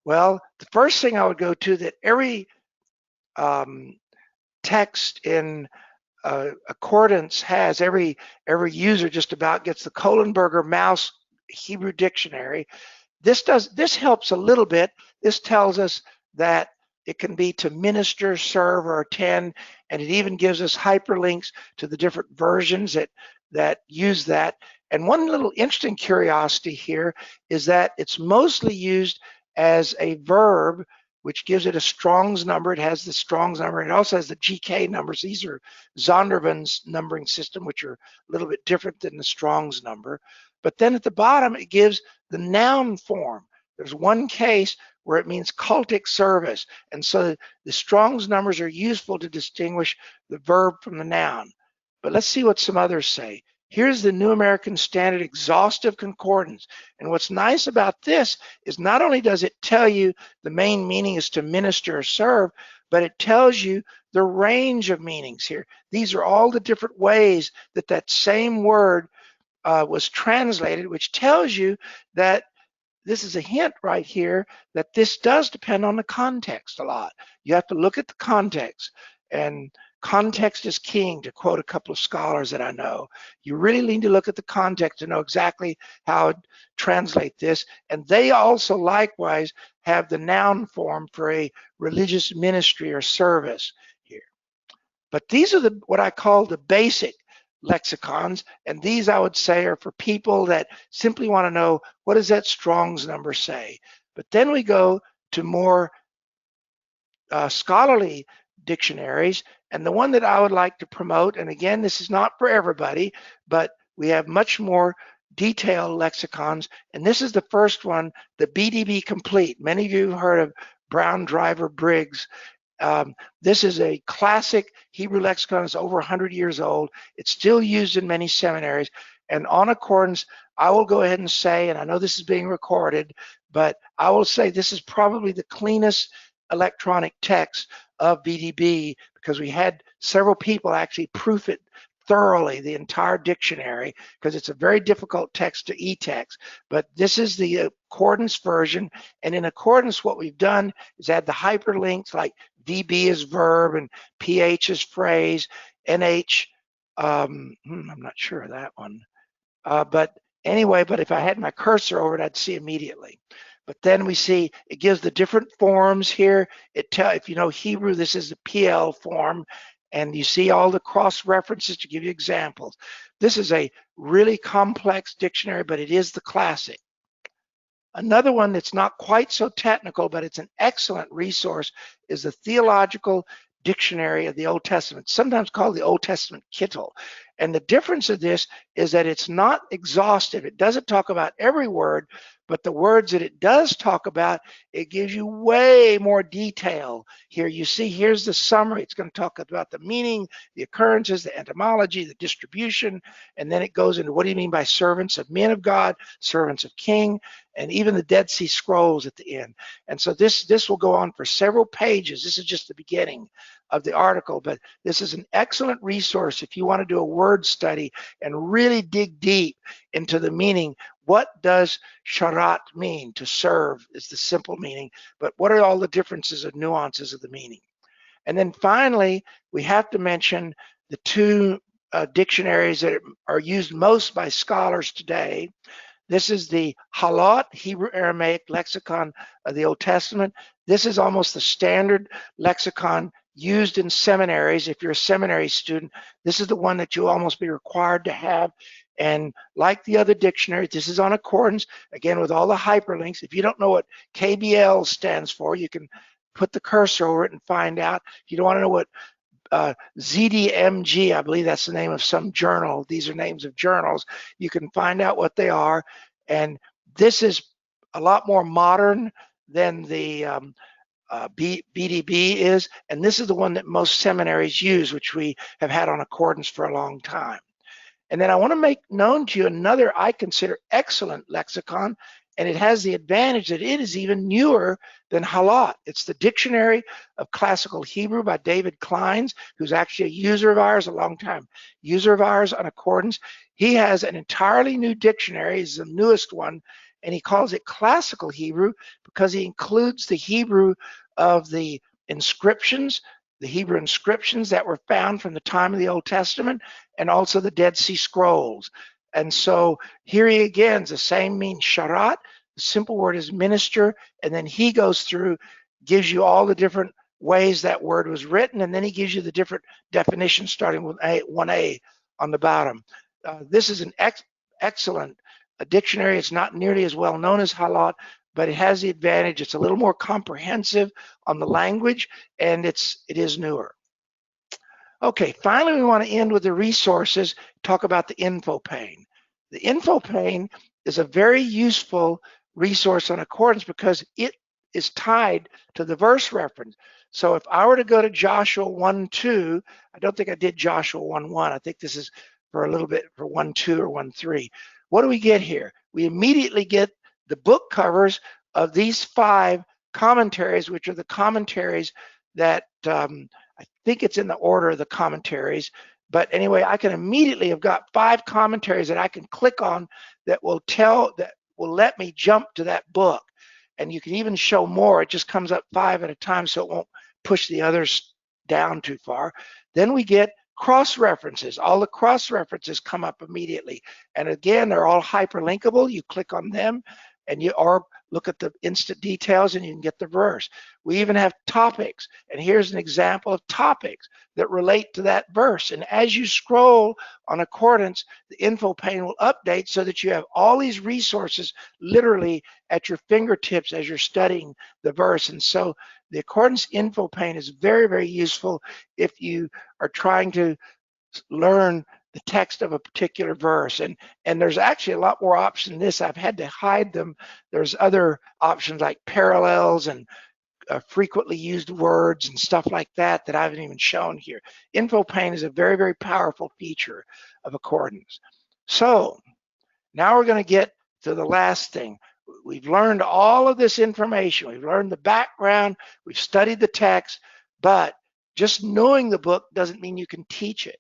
Well, the first thing I would go to that every text in accordance has, every user just about gets the Kohlenberger Mouse Hebrew Dictionary. This helps a little bit. This tells us that it can be to minister, serve, or attend, and it even gives us hyperlinks to the different versions that use that. And one little interesting curiosity here is that it's mostly used as a verb, which gives it a Strong's number. It has the Strong's number, and it also has the GK numbers. These are Zondervan's numbering system, which are a little bit different than the Strong's number. But then at the bottom, it gives the noun form. There's one case where it means cultic service. And so the Strong's numbers are useful to distinguish the verb from the noun. But let's see what some others say. Here's the New American Standard Exhaustive Concordance. And what's nice about this is not only does it tell you the main meaning is to minister or serve, but it tells you the range of meanings here. These are all the different ways that that same word was translated, which tells you that this is a hint right here that this does depend on the context a lot. You have to look at the context, and context is king, to quote a couple of scholars that I know. You really need to look at the context to know exactly how to translate this. And they also likewise have the noun form for a religious ministry or service here. But these are what I call the basic lexicons, and these I would say are for people that simply want to know, what does that Strong's number say? But then we go to more scholarly dictionaries, and the one that I would like to promote, and again, this is not for everybody, but we have much more detailed lexicons, and this is the first one, the BDB Complete. Many of you have heard of Brown Driver Briggs. This is a classic Hebrew lexicon. It's over 100 years old. It's still used in many seminaries. And on accordance, I will go ahead and say, and I know this is being recorded, but I will say this is probably the cleanest electronic text of BDB, because we had several people actually proof it thoroughly, the entire dictionary, because it's a very difficult text to e-text. But this is the accordance version, and in accordance what we've done is add the hyperlinks like VB is verb and PH is phrase, NH, I'm not sure of that one. But anyway, but if I had my cursor over it, I'd see immediately. But then we see it gives the different forms here. If you know Hebrew, this is the PL form, and you see all the cross references to give you examples. This is a really complex dictionary, but it is the classic. Another one that's not quite so technical, but it's an excellent resource, is the Theological Dictionary of the Old Testament, sometimes called the Old Testament Kittel. And the difference of this is that it's not exhaustive. It doesn't talk about every word, but the words that it does talk about, it gives you way more detail. Here you see, here's the summary. It's going to talk about the meaning, the occurrences, the etymology, the distribution, and then it goes into what do you mean by servants of men of God, servants of king, and even the Dead Sea Scrolls at the end. And so this will go on for several pages. This is just the beginning of the article, but this is an excellent resource if you want to do a word study and really dig deep into the meaning. What does sharat mean? To serve is the simple meaning, but what are all the differences and nuances of the meaning? And then finally, we have to mention the two dictionaries that are used most by scholars today. This is the Halot, Hebrew Aramaic lexicon of the Old Testament. This is almost the standard lexicon used in seminaries. If you're a seminary student, this is the one that you'll almost be required to have. And like the other dictionaries, this is on accordance, again, with all the hyperlinks. If you don't know what KBL stands for, you can put the cursor over it and find out. If you don't want to know what ZDMG, I believe that's the name of some journal. These are names of journals. You can find out what they are. And this is a lot more modern than the BDB is. And this is the one that most seminaries use, which we have had on accordance for a long time. And then I want to make known to you another I consider excellent lexicon, and it has the advantage that it is even newer than Halat. It's the Dictionary of Classical Hebrew by David Kleins, who's actually a user of ours, a long time user of ours on accordance. He has an entirely new dictionary, it's the newest one, and he calls it Classical Hebrew because he includes the Hebrew of the inscriptions, the Hebrew inscriptions that were found from the time of the Old Testament, and also the Dead Sea Scrolls. And so here he again, the same means sharat. The simple word is minister, and then he goes through, gives you all the different ways that word was written, and then he gives you the different definitions starting with 1A on the bottom. This is an excellent dictionary. It's not nearly as well known as Halat, but it has the advantage. It's a little more comprehensive on the language, and it is newer. Okay, finally, we want to end with the resources, talk about the info pane. The info pane is a very useful resource on accordance because it is tied to the verse reference. So if I were to go to Joshua 1:2, I don't think I did Joshua 1:1. I think this is for a little bit for 1:2 or 1:3. What do we get here? We immediately get the book covers of these 5 commentaries, which are the commentaries that I think it's in the order of the commentaries. But anyway, I can immediately have got 5 commentaries that I can click on that will let me jump to that book. And you can even show more. It just comes up 5 at a time, so it won't push the others down too far. Then we get cross references. All the cross references come up immediately. And again, they're all hyperlinkable. You click on them and or look at the instant details and you can get the verse. We even have topics, and here's an example of topics that relate to that verse. And as you scroll on accordance, the info pane will update so that you have all these resources literally at your fingertips as you're studying the verse. And so the accordance info pane is very, very useful if you are trying to learn the text of a particular verse. And there's actually a lot more options than this. I've had to hide them. There's other options like parallels and frequently used words and stuff like that that I haven't even shown here. Info pane is a very, very powerful feature of accordance. So now we're going to get to the last thing. We've learned all of this information. We've learned the background. We've studied the text, but just knowing the book doesn't mean you can teach it.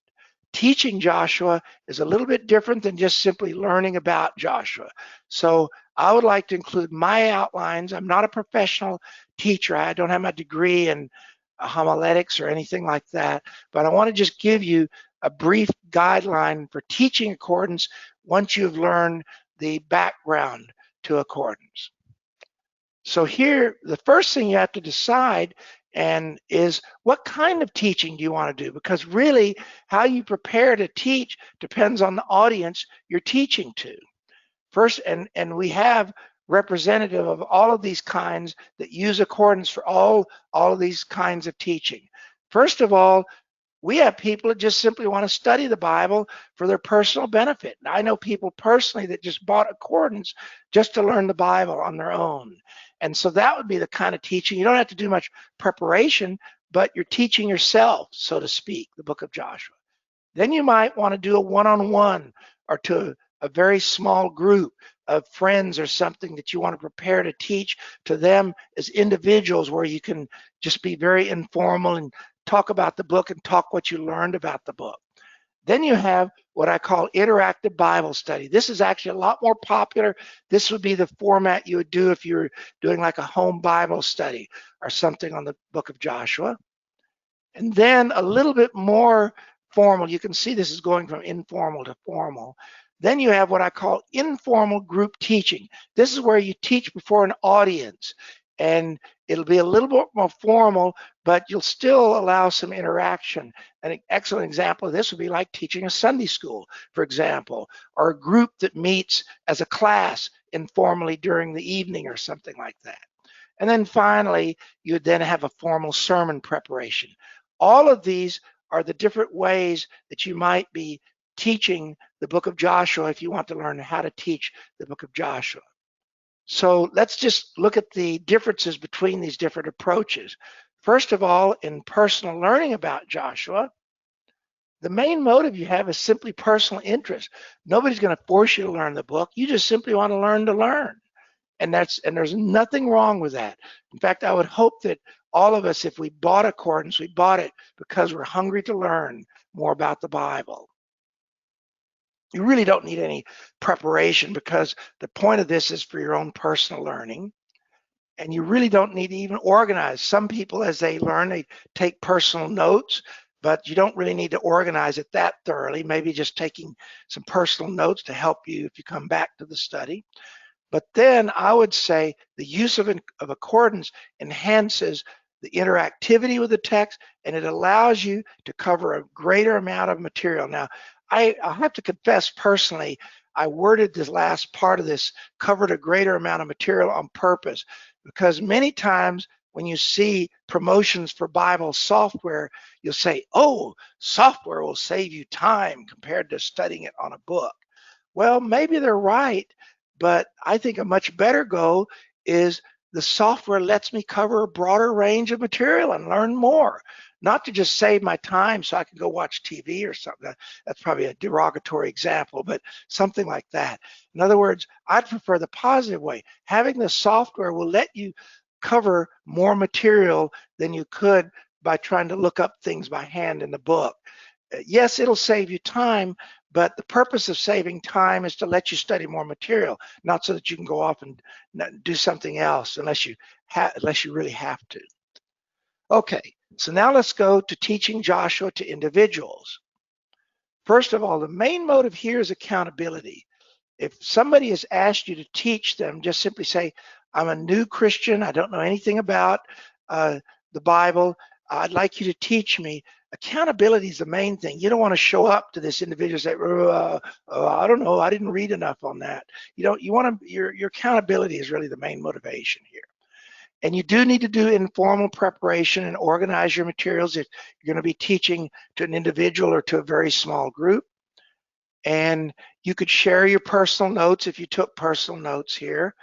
Teaching Joshua is a little bit different than just simply learning about Joshua. So I would like to include my outlines. I'm not a professional teacher. I don't have my degree in homiletics or anything like that, but I want to just give you a brief guideline for teaching accordance once you've learned the background to accordance. So here, the first thing you have to decide is what kind of teaching do you want to do? Because really, how you prepare to teach depends on the audience you're teaching to. First, and we have representative of all of these kinds that use accordance for all of these kinds of teaching. First of all, we have people that just simply want to study the Bible for their personal benefit. And I know people personally that just bought accordance just to learn the Bible on their own. And so that would be the kind of teaching. You don't have to do much preparation, but you're teaching yourself, so to speak, the book of Joshua. Then you might want to do a one-on-one or to a very small group of friends or something that you want to prepare to teach to them as individuals, where you can just be very informal and talk about the book and talk what you learned about the book. Then you have what I call interactive Bible study. This is actually a lot more popular. This would be the format you would do if you're doing like a home Bible study or something on the book of Joshua. And then a little bit more formal. You can see this is going from informal to formal. Then you have what I call informal group teaching. This is where you teach before an audience, and It'll be a little bit more formal, but you'll still allow some interaction. An excellent example of this would be like teaching a Sunday school, for example, or a group that meets as a class informally during the evening or something like that. And then finally, you would then have a formal sermon preparation. All of these are the different ways that you might be teaching the book of Joshua if you want to learn how to teach the book of Joshua. So let's just look at the differences between these different approaches. First of all, in personal learning about Joshua, the main motive you have is simply personal interest. Nobody's going to force you to learn the book. You just simply want to learn. And there's nothing wrong with that. In fact, I would hope that all of us, if we bought Accordance, we bought it because we're hungry to learn more about the Bible. You really don't need any preparation because the point of this is for your own personal learning. And you really don't need to even organize. Some people, as they learn, they take personal notes, but you don't really need to organize it that thoroughly. Maybe just taking some personal notes to help you if you come back to the study. But then I would say the use of Accordance enhances the interactivity with the text, and it allows you to cover a greater amount of material. Now, I'll have to confess personally, I worded this last part of this, covered a greater amount of material on purpose, because many times when you see promotions for Bible software, you'll say, oh, software will save you time compared to studying it on a book. Well, maybe they're right, but I think a much better goal is the software lets me cover a broader range of material and learn more, not to just save my time so I can go watch TV or something. That's probably a derogatory example, but something like that. In other words, I'd prefer the positive way. Having the software will let you cover more material than you could by trying to look up things by hand in the book. Yes, it'll save you time, but the purpose of saving time is to let you study more material, not so that you can go off and do something else unless you really have to. Okay, so now let's go to teaching Joshua to individuals. First of all, the main motive here is accountability. If somebody has asked you to teach them, just simply say, I'm a new Christian, I don't know anything about the Bible, I'd like you to teach me. Accountability is the main thing. You don't want to show up to this individual and say, I don't know, I didn't read enough on that. You want to, your accountability is really the main motivation here. And you do need to do informal preparation and organize your materials if you're going to be teaching to an individual or to a very small group. And you could share your personal notes if you took personal notes here.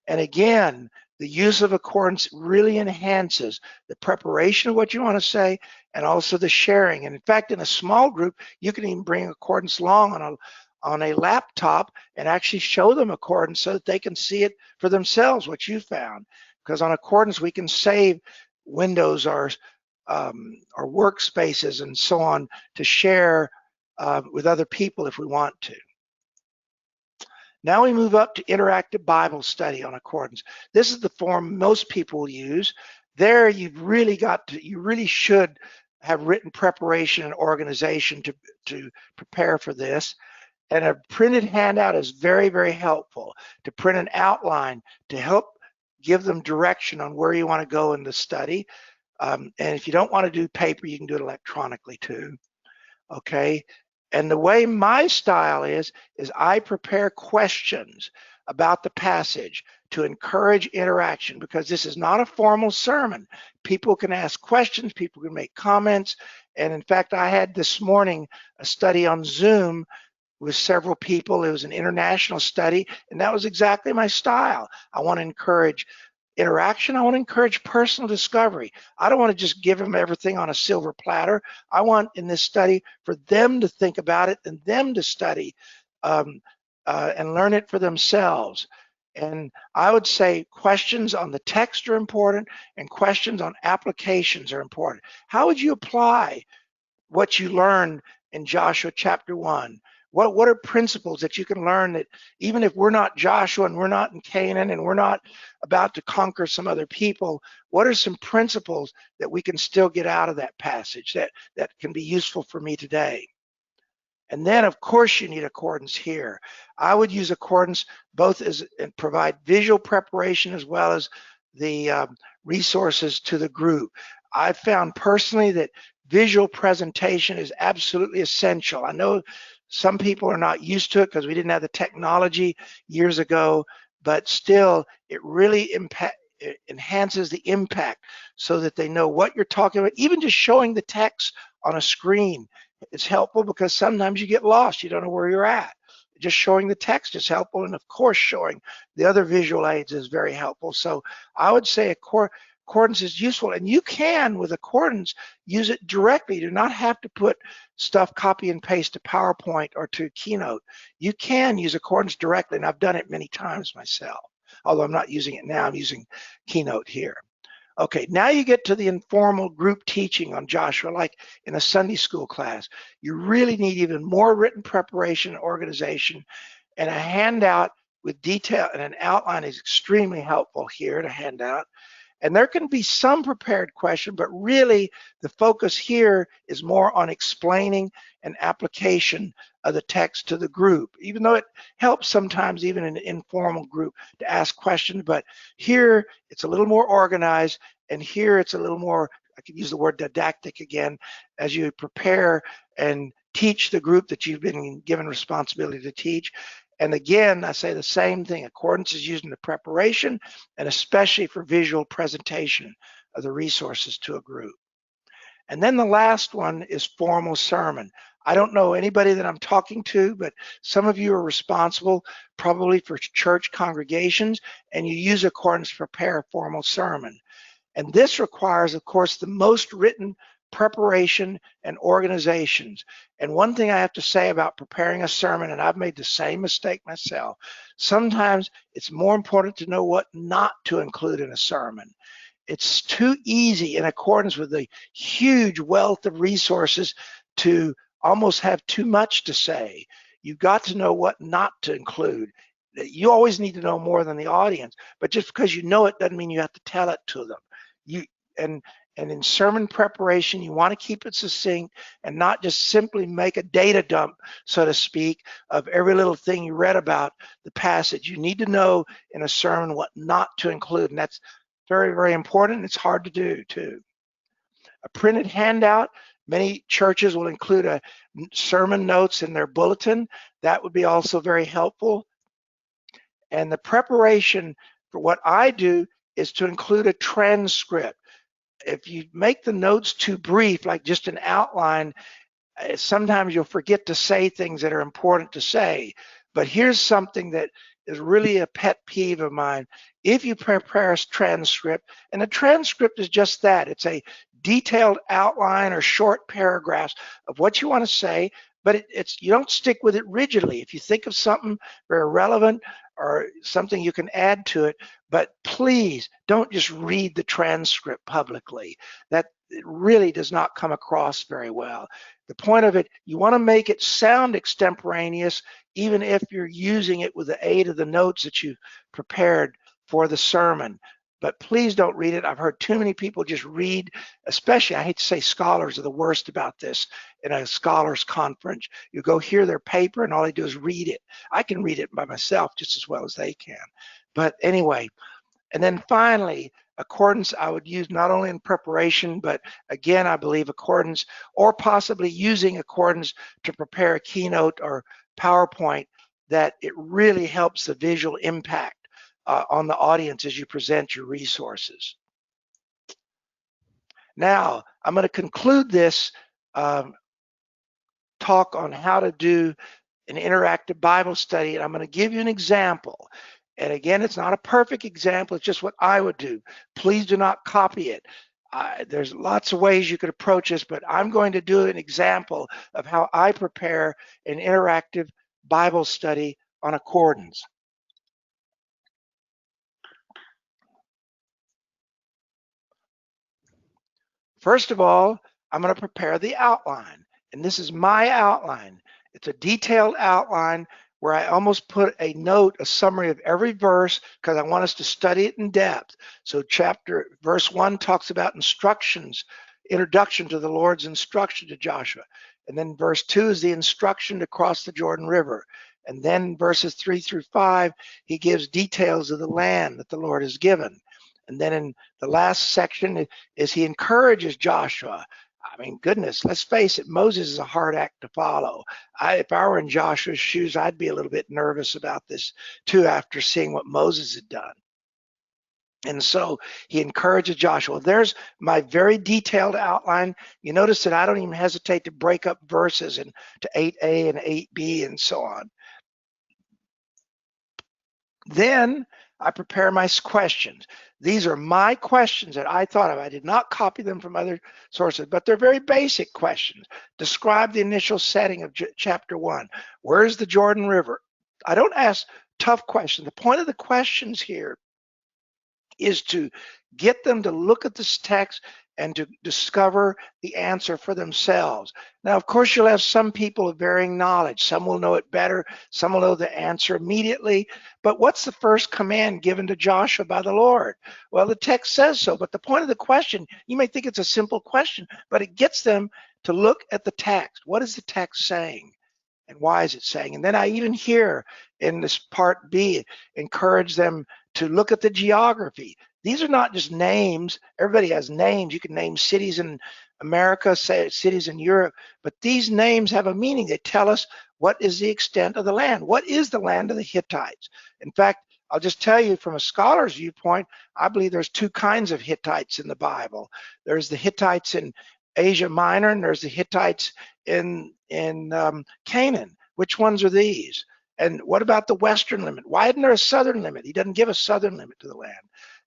And again, the use of Accordance really enhances the preparation of what you want to say and also the sharing. And in fact, in a small group, you can even bring Accordance along on a laptop and actually show them Accordance so that they can see it for themselves, what you found. Because on Accordance, we can save windows or workspaces and so on to share with other people if we want to. Now we move up to interactive Bible study on Accordance. This is the form most people will use. There you really should have written preparation and organization to prepare for this. And a printed handout is very, very helpful to print an outline to help give them direction on where you want to go in the study. And if you don't want to do paper, you can do it electronically too. Okay. And the way my style is I prepare questions about the passage to encourage interaction, because this is not a formal sermon. People can ask questions, people can make comments. And in fact, I had this morning a study on Zoom with several people. It was an international study, and that was exactly my style. I want to encourage interaction. I want to encourage personal discovery. I don't want to just give them everything on a silver platter. I want in this study for them to think about it and them to study and learn it for themselves. And I would say questions on the text are important and questions on applications are important. How would you apply what you learned in Joshua chapter 1? What are principles that you can learn that even if we're not Joshua and we're not in Canaan and we're not about to conquer some other people, what are some principles that we can still get out of that passage that can be useful for me today? And then, of course, you need Accordance here. I would use Accordance both and provide visual preparation as well as the resources to the group. I've found personally that visual presentation is absolutely essential. I know some people are not used to it because we didn't have the technology years ago, but still it really it enhances the impact so that they know what you're talking about. Even just showing the text on a screen is helpful because sometimes you get lost. You don't know where you're at. Just showing the text is helpful. And of course, showing the other visual aids is very helpful. So I would say accordance is useful. And you can, with accordance, use it directly. You do not have to put stuff, copy and paste to PowerPoint or to Keynote. You can use accordance directly. And I've done it many times myself. Although I'm not using it now, I'm using Keynote here. Okay, now you get to the informal group teaching on Joshua, like in a Sunday school class. You really need even more written preparation and organization, and a handout with detail and an outline is extremely helpful here to hand out. And there can be some prepared question, but really the focus here is more on explaining and application of the text to the group, even though it helps sometimes even in an informal group to ask questions. But here it's a little more organized, and here it's a little more, I could use the word didactic again, as you prepare and teach the group that you've been given responsibility to teach. And again, I say the same thing. Accordance is used in the preparation and especially for visual presentation of the resources to a group. And then the last one is formal sermon. I don't know anybody that I'm talking to, but some of you are responsible probably for church congregations, and you use accordance to prepare a formal sermon. And this requires, of course, the most written preparation and organizations. And one thing I have to say about preparing a sermon, and I've made the same mistake myself, sometimes it's more important to know what not to include in a sermon. It's too easy in accordance with the huge wealth of resources to almost have too much to say. You've got to know what not to include. You always need to know more than the audience, but just because you know it doesn't mean you have to tell it to them. And in sermon preparation, you want to keep it succinct and not just simply make a data dump, so to speak, of every little thing you read about the passage. You need to know in a sermon what not to include, and that's very, very important. It's hard to do too. A printed handout, many churches will include a sermon notes in their bulletin. That would be also very helpful. And the preparation for what I do is to include a transcript. If you make the notes too brief, like just an outline, sometimes you'll forget to say things that are important to say. But here's something that is really a pet peeve of mine. If you prepare a transcript, and a transcript is just that, it's a detailed outline or short paragraphs of what you want to say, but you don't stick with it rigidly. If you think of something very relevant or something you can add to it, but please don't just read the transcript publicly. That it really does not come across very well. The point of it, you want to make it sound extemporaneous, even if you're using it with the aid of the notes that you've prepared for the sermon. But please don't read it. I've heard too many people just read, especially, I hate to say scholars are the worst about this in a scholars conference. You go hear their paper and all they do is read it. I can read it by myself just as well as they can. But anyway, and then finally, accordance I would use not only in preparation, but again, I believe accordance or possibly using accordance to prepare a keynote or PowerPoint, that it really helps the visual impact on the audience as you present your resources. Now, I'm going to conclude this talk on how to do an interactive Bible study, and I'm going to give you an example. And again, it's not a perfect example, it's just what I would do. Please do not copy it. There's lots of ways you could approach this, but I'm going to do an example of how I prepare an interactive Bible study on accordance. First of all, I'm going to prepare the outline, and this is my outline. It's a detailed outline where I almost put a note, a summary of every verse, because I want us to study it in depth. So verse 1 talks about instructions, introduction to the Lord's instruction to Joshua. And then verse 2 is the instruction to cross the Jordan River. And then verses 3 through 5, he gives details of the land that the Lord has given. And then in the last section is he encourages Joshua. I mean, goodness, let's face it, Moses is a hard act to follow. If I were in Joshua's shoes, I'd be a little bit nervous about this too after seeing what Moses had done. And so he encourages Joshua. There's my very detailed outline. You notice that I don't even hesitate to break up verses into 8a and 8b and so on. Then I prepare my questions. These are my questions that I thought of. I did not copy them from other sources, but they're very basic questions. Describe the initial setting of chapter 1. Where's the Jordan River? I don't ask tough questions. The point of the questions here is to get them to look at this text and to discover the answer for themselves. Now, of course, you'll have some people of varying knowledge. Some will know it better. Some will know the answer immediately. But what's the first command given to Joshua by the Lord? Well, the text says so. But the point of the question, you may think it's a simple question, but it gets them to look at the text. What is the text saying? And why is it saying? And then I even here in this part B, encourage them to look at the geography. These are not just names. Everybody has names. You can name cities in America, say cities in Europe, but these names have a meaning. They tell us what is the extent of the land. What is the land of the Hittites? In fact, I'll just tell you from a scholar's viewpoint, I believe there's two kinds of Hittites in the Bible. There's the Hittites in Asia Minor, and there's the Hittites in Canaan. Which ones are these? And what about the western limit? Why isn't there a southern limit? He doesn't give a southern limit to the land.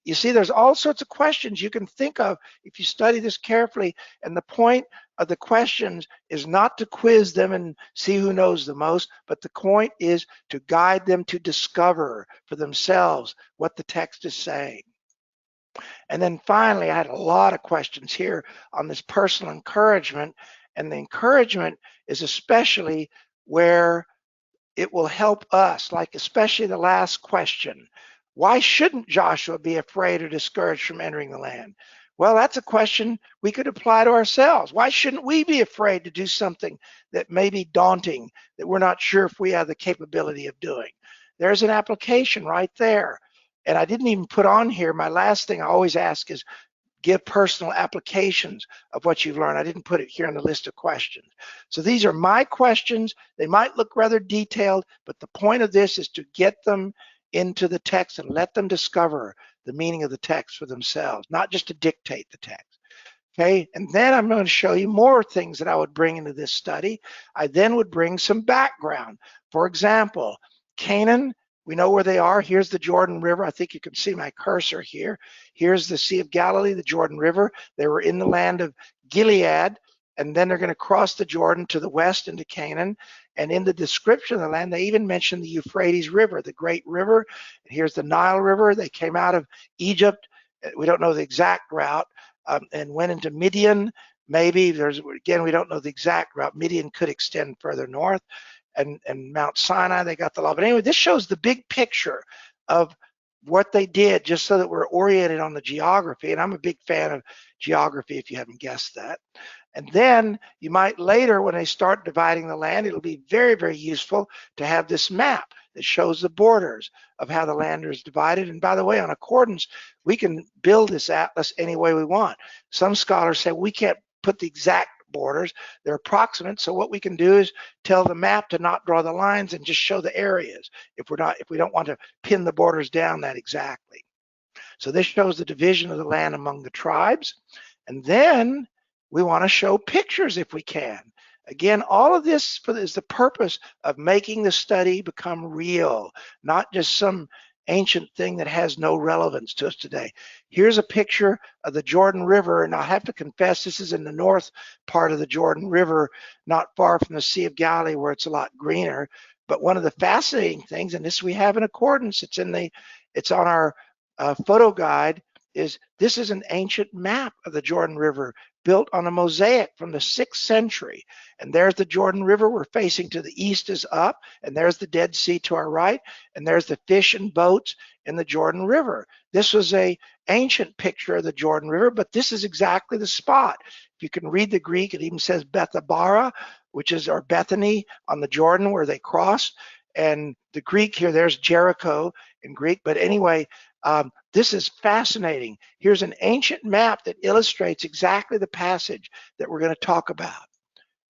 You see, there's all sorts of questions you can think of if you study this carefully. And the point of the questions is not to quiz them and see who knows the most, but the point is to guide them to discover for themselves what the text is saying. And then finally, I had a lot of questions here on this personal encouragement. And the encouragement is especially where it will help us, like especially the last question. Why shouldn't Joshua be afraid or discouraged from entering the land? Well, that's a question we could apply to ourselves. Why shouldn't we be afraid to do something that may be daunting, that we're not sure if we have the capability of doing? There's an application right there. And I didn't even put on here, my last thing I always ask is give personal applications of what you've learned. I didn't put it here on the list of questions. So these are my questions. They might look rather detailed, but the point of this is to get them into the text and let them discover the meaning of the text for themselves, not just to dictate the text. Okay, and then I'm going to show you more things that I would bring into this study. I then would bring some background. For example, Canaan, we know where they are. Here's the Jordan River. I think you can see my cursor here. Here's the Sea of Galilee, the Jordan River. They were in the land of Gilead, and then they're going to cross the Jordan to the west into Canaan. And in the description of the land, they even mentioned the Euphrates River, the great river. And here's the Nile River. They came out of Egypt. We don't know the exact route, and went into Midian. Maybe again, we don't know the exact route. Midian could extend further north. And Mount Sinai, they got the law. But anyway, this shows the big picture of what they did, just so that we're oriented on the geography. And I'm a big fan of geography, if you haven't guessed that. And then you might later, when they start dividing the land, it'll be very, very useful to have this map that shows the borders of how the land is divided. And by the way, on accordance, we can build this atlas any way we want. Some scholars say we can't put the exact borders, they're approximate. So what we can do is tell the map to not draw the lines and just show the areas if we don't want to pin the borders down that exactly. So this shows the division of the land among the tribes. And then we want to show pictures if we can. Again, all of this is the purpose of making the study become real, not just some ancient thing that has no relevance to us today. Here's a picture of the Jordan River, and I have to confess, this is in the north part of the Jordan River, not far from the Sea of Galilee, where it's a lot greener. But one of the fascinating things, and this we have in accordance, it's on our photo guide, is this is an ancient map of the Jordan River built on a mosaic from the 6th century. And there's the Jordan River. We're facing to the east is up, and there's the Dead Sea to our right, and there's the fish and boats in the Jordan River. This was an ancient picture of the Jordan River, but this is exactly the spot. If you can read the Greek, it even says Bethabara, which is our Bethany on the Jordan where they crossed. And the Greek here, there's Jericho in Greek. But anyway, This is fascinating. Here's an ancient map that illustrates exactly the passage that we're going to talk about.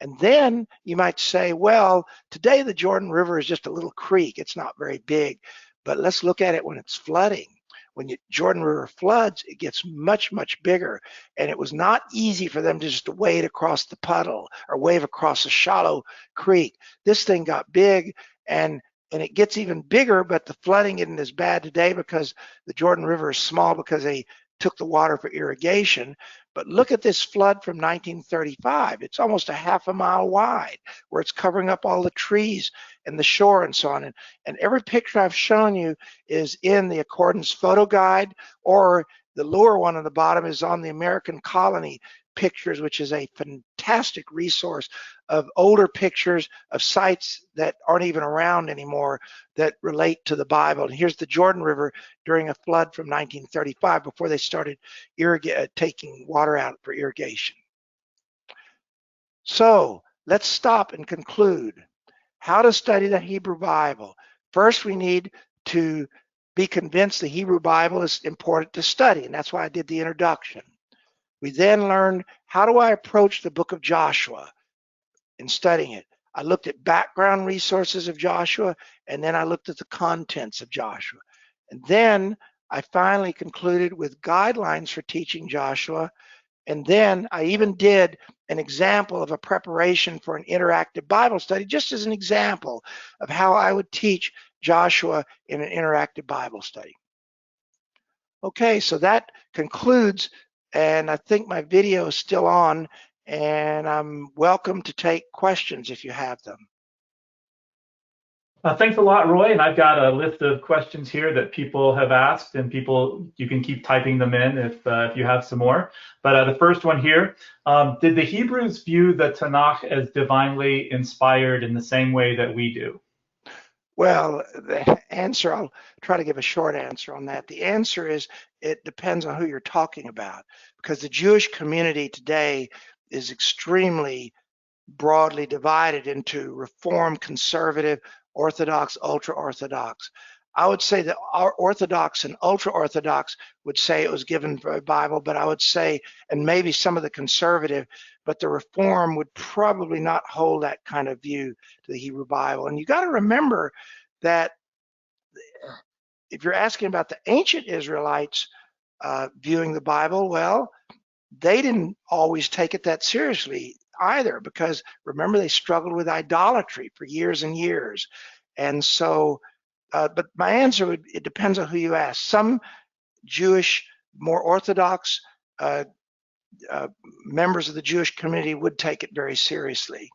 And then you might say, well, today the Jordan River is just a little creek. It's not very big, but let's look at it when it's flooding. When the Jordan River floods, it gets much, much bigger. And it was not easy for them to just wade across the puddle or wave across a shallow creek. This thing got big, and it gets even bigger, but the flooding isn't as bad today because the Jordan River is small because they took the water for irrigation. But look at this flood from 1935. It's almost a half a mile wide, where it's covering up all the trees and the shore and so on. And every picture I've shown you is in the Accordance photo guide, or the lower one on the bottom is on the American Colony Pictures, which is a fantastic resource of older pictures of sites that aren't even around anymore that relate to the Bible. And here's the Jordan River during a flood from 1935, before they started taking water out for irrigation. So let's stop and conclude. How to study the Hebrew Bible. First, we need to be convinced the Hebrew Bible is important to study, and that's why I did the introduction. We then learned, how do I approach the book of Joshua in studying it? I looked at background resources of Joshua, and then I looked at the contents of Joshua. And then I finally concluded with guidelines for teaching Joshua. And then I even did an example of a preparation for an interactive Bible study, just as an example of how I would teach Joshua in an interactive Bible study. Okay, so that concludes, and I think my video is still on, and I'm welcome to take questions if you have them. Thanks a lot, Roy. And I've got a list of questions here that people have asked, and you can keep typing them in if you have some more. But the first one here, did the Hebrews view the Tanakh as divinely inspired in the same way that we do? Well, the answer, I'll try to give a short answer on that. The answer is it depends on who you're talking about, because the Jewish community today is extremely broadly divided into Reform, Conservative, Orthodox, Ultra-Orthodox. I would say that our Orthodox and Ultra-Orthodox would say it was given by the Bible, but I would say, and maybe some of the Conservative, but the Reform would probably not hold that kind of view to the Hebrew Bible. And you got to remember that if you're asking about the ancient Israelites viewing the Bible, well, they didn't always take it that seriously either, because remember, they struggled with idolatry for years and years. And so, but my answer would, it depends on who you ask. Some Jewish, more Orthodox members of the Jewish community would take it very seriously.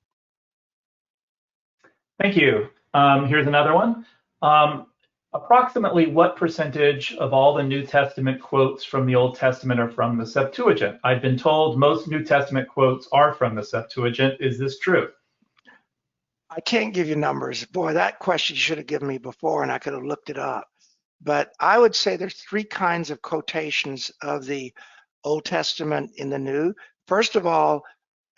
Thank you. Here's another one. Approximately what percentage of all the New Testament quotes from the Old Testament are from the Septuagint? I've been told most New Testament quotes are from the Septuagint. Is this true? I can't give you numbers. Boy, that question you should have given me before, and I could have looked it up. But I would say there's three kinds of quotations of the Old Testament in the New. First of all,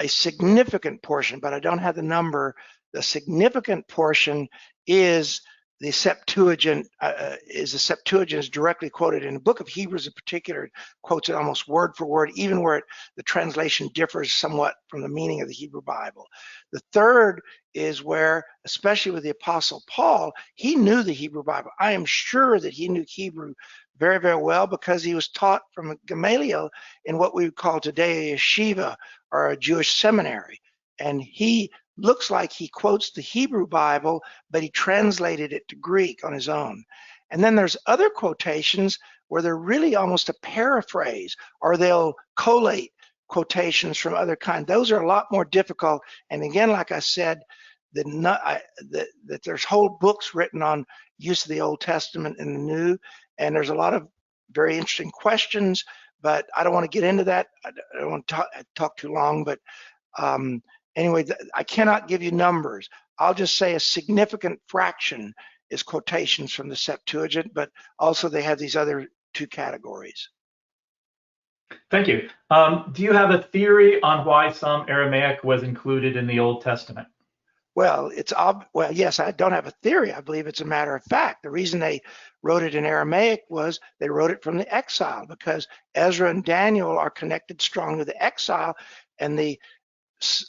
a significant portion, but I don't have the number. The significant portion is the Septuagint. The Septuagint is directly quoted in the book of Hebrews in particular. It quotes it almost word for word, even where the translation differs somewhat from the meaning of the Hebrew Bible. The third is where, especially with the Apostle Paul, he knew the Hebrew Bible. I am sure that he knew Hebrew very, very well, because he was taught from Gamaliel in what we would call today a yeshiva, or a Jewish seminary. And he looks like he quotes the Hebrew Bible, but he translated it to Greek on his own. And then there's other quotations where they're really almost a paraphrase, or they'll collate quotations from other kinds. Those are a lot more difficult. And again, like I said, that there's whole books written on use of the Old Testament and the New, and there's a lot of very interesting questions, but I don't want to get into that. I don't want to talk too long, but anyway, I cannot give you numbers. I'll just say a significant fraction is quotations from the Septuagint, but also they have these other two categories. Thank you. Do you have a theory on why some Aramaic was included in the Old Testament? Well, well, yes, I don't have a theory. I believe it's a matter of fact. The reason they wrote it in Aramaic was they wrote it from the exile, because Ezra and Daniel are connected strongly to the exile, and the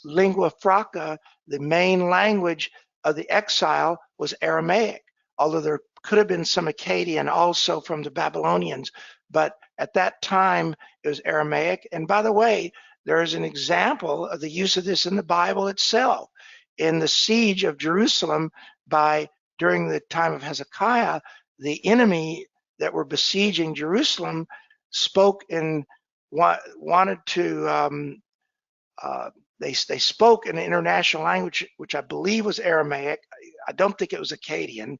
lingua franca, the main language of the exile, was Aramaic, although there could have been some Akkadian also from the Babylonians, but at that time it was Aramaic. And by the way, there is an example of the use of this in the Bible itself. In the siege of Jerusalem during the time of Hezekiah, the enemy that were besieging Jerusalem spoke in wanted to they spoke in an international language, which I believe was Aramaic. I don't think it was Akkadian.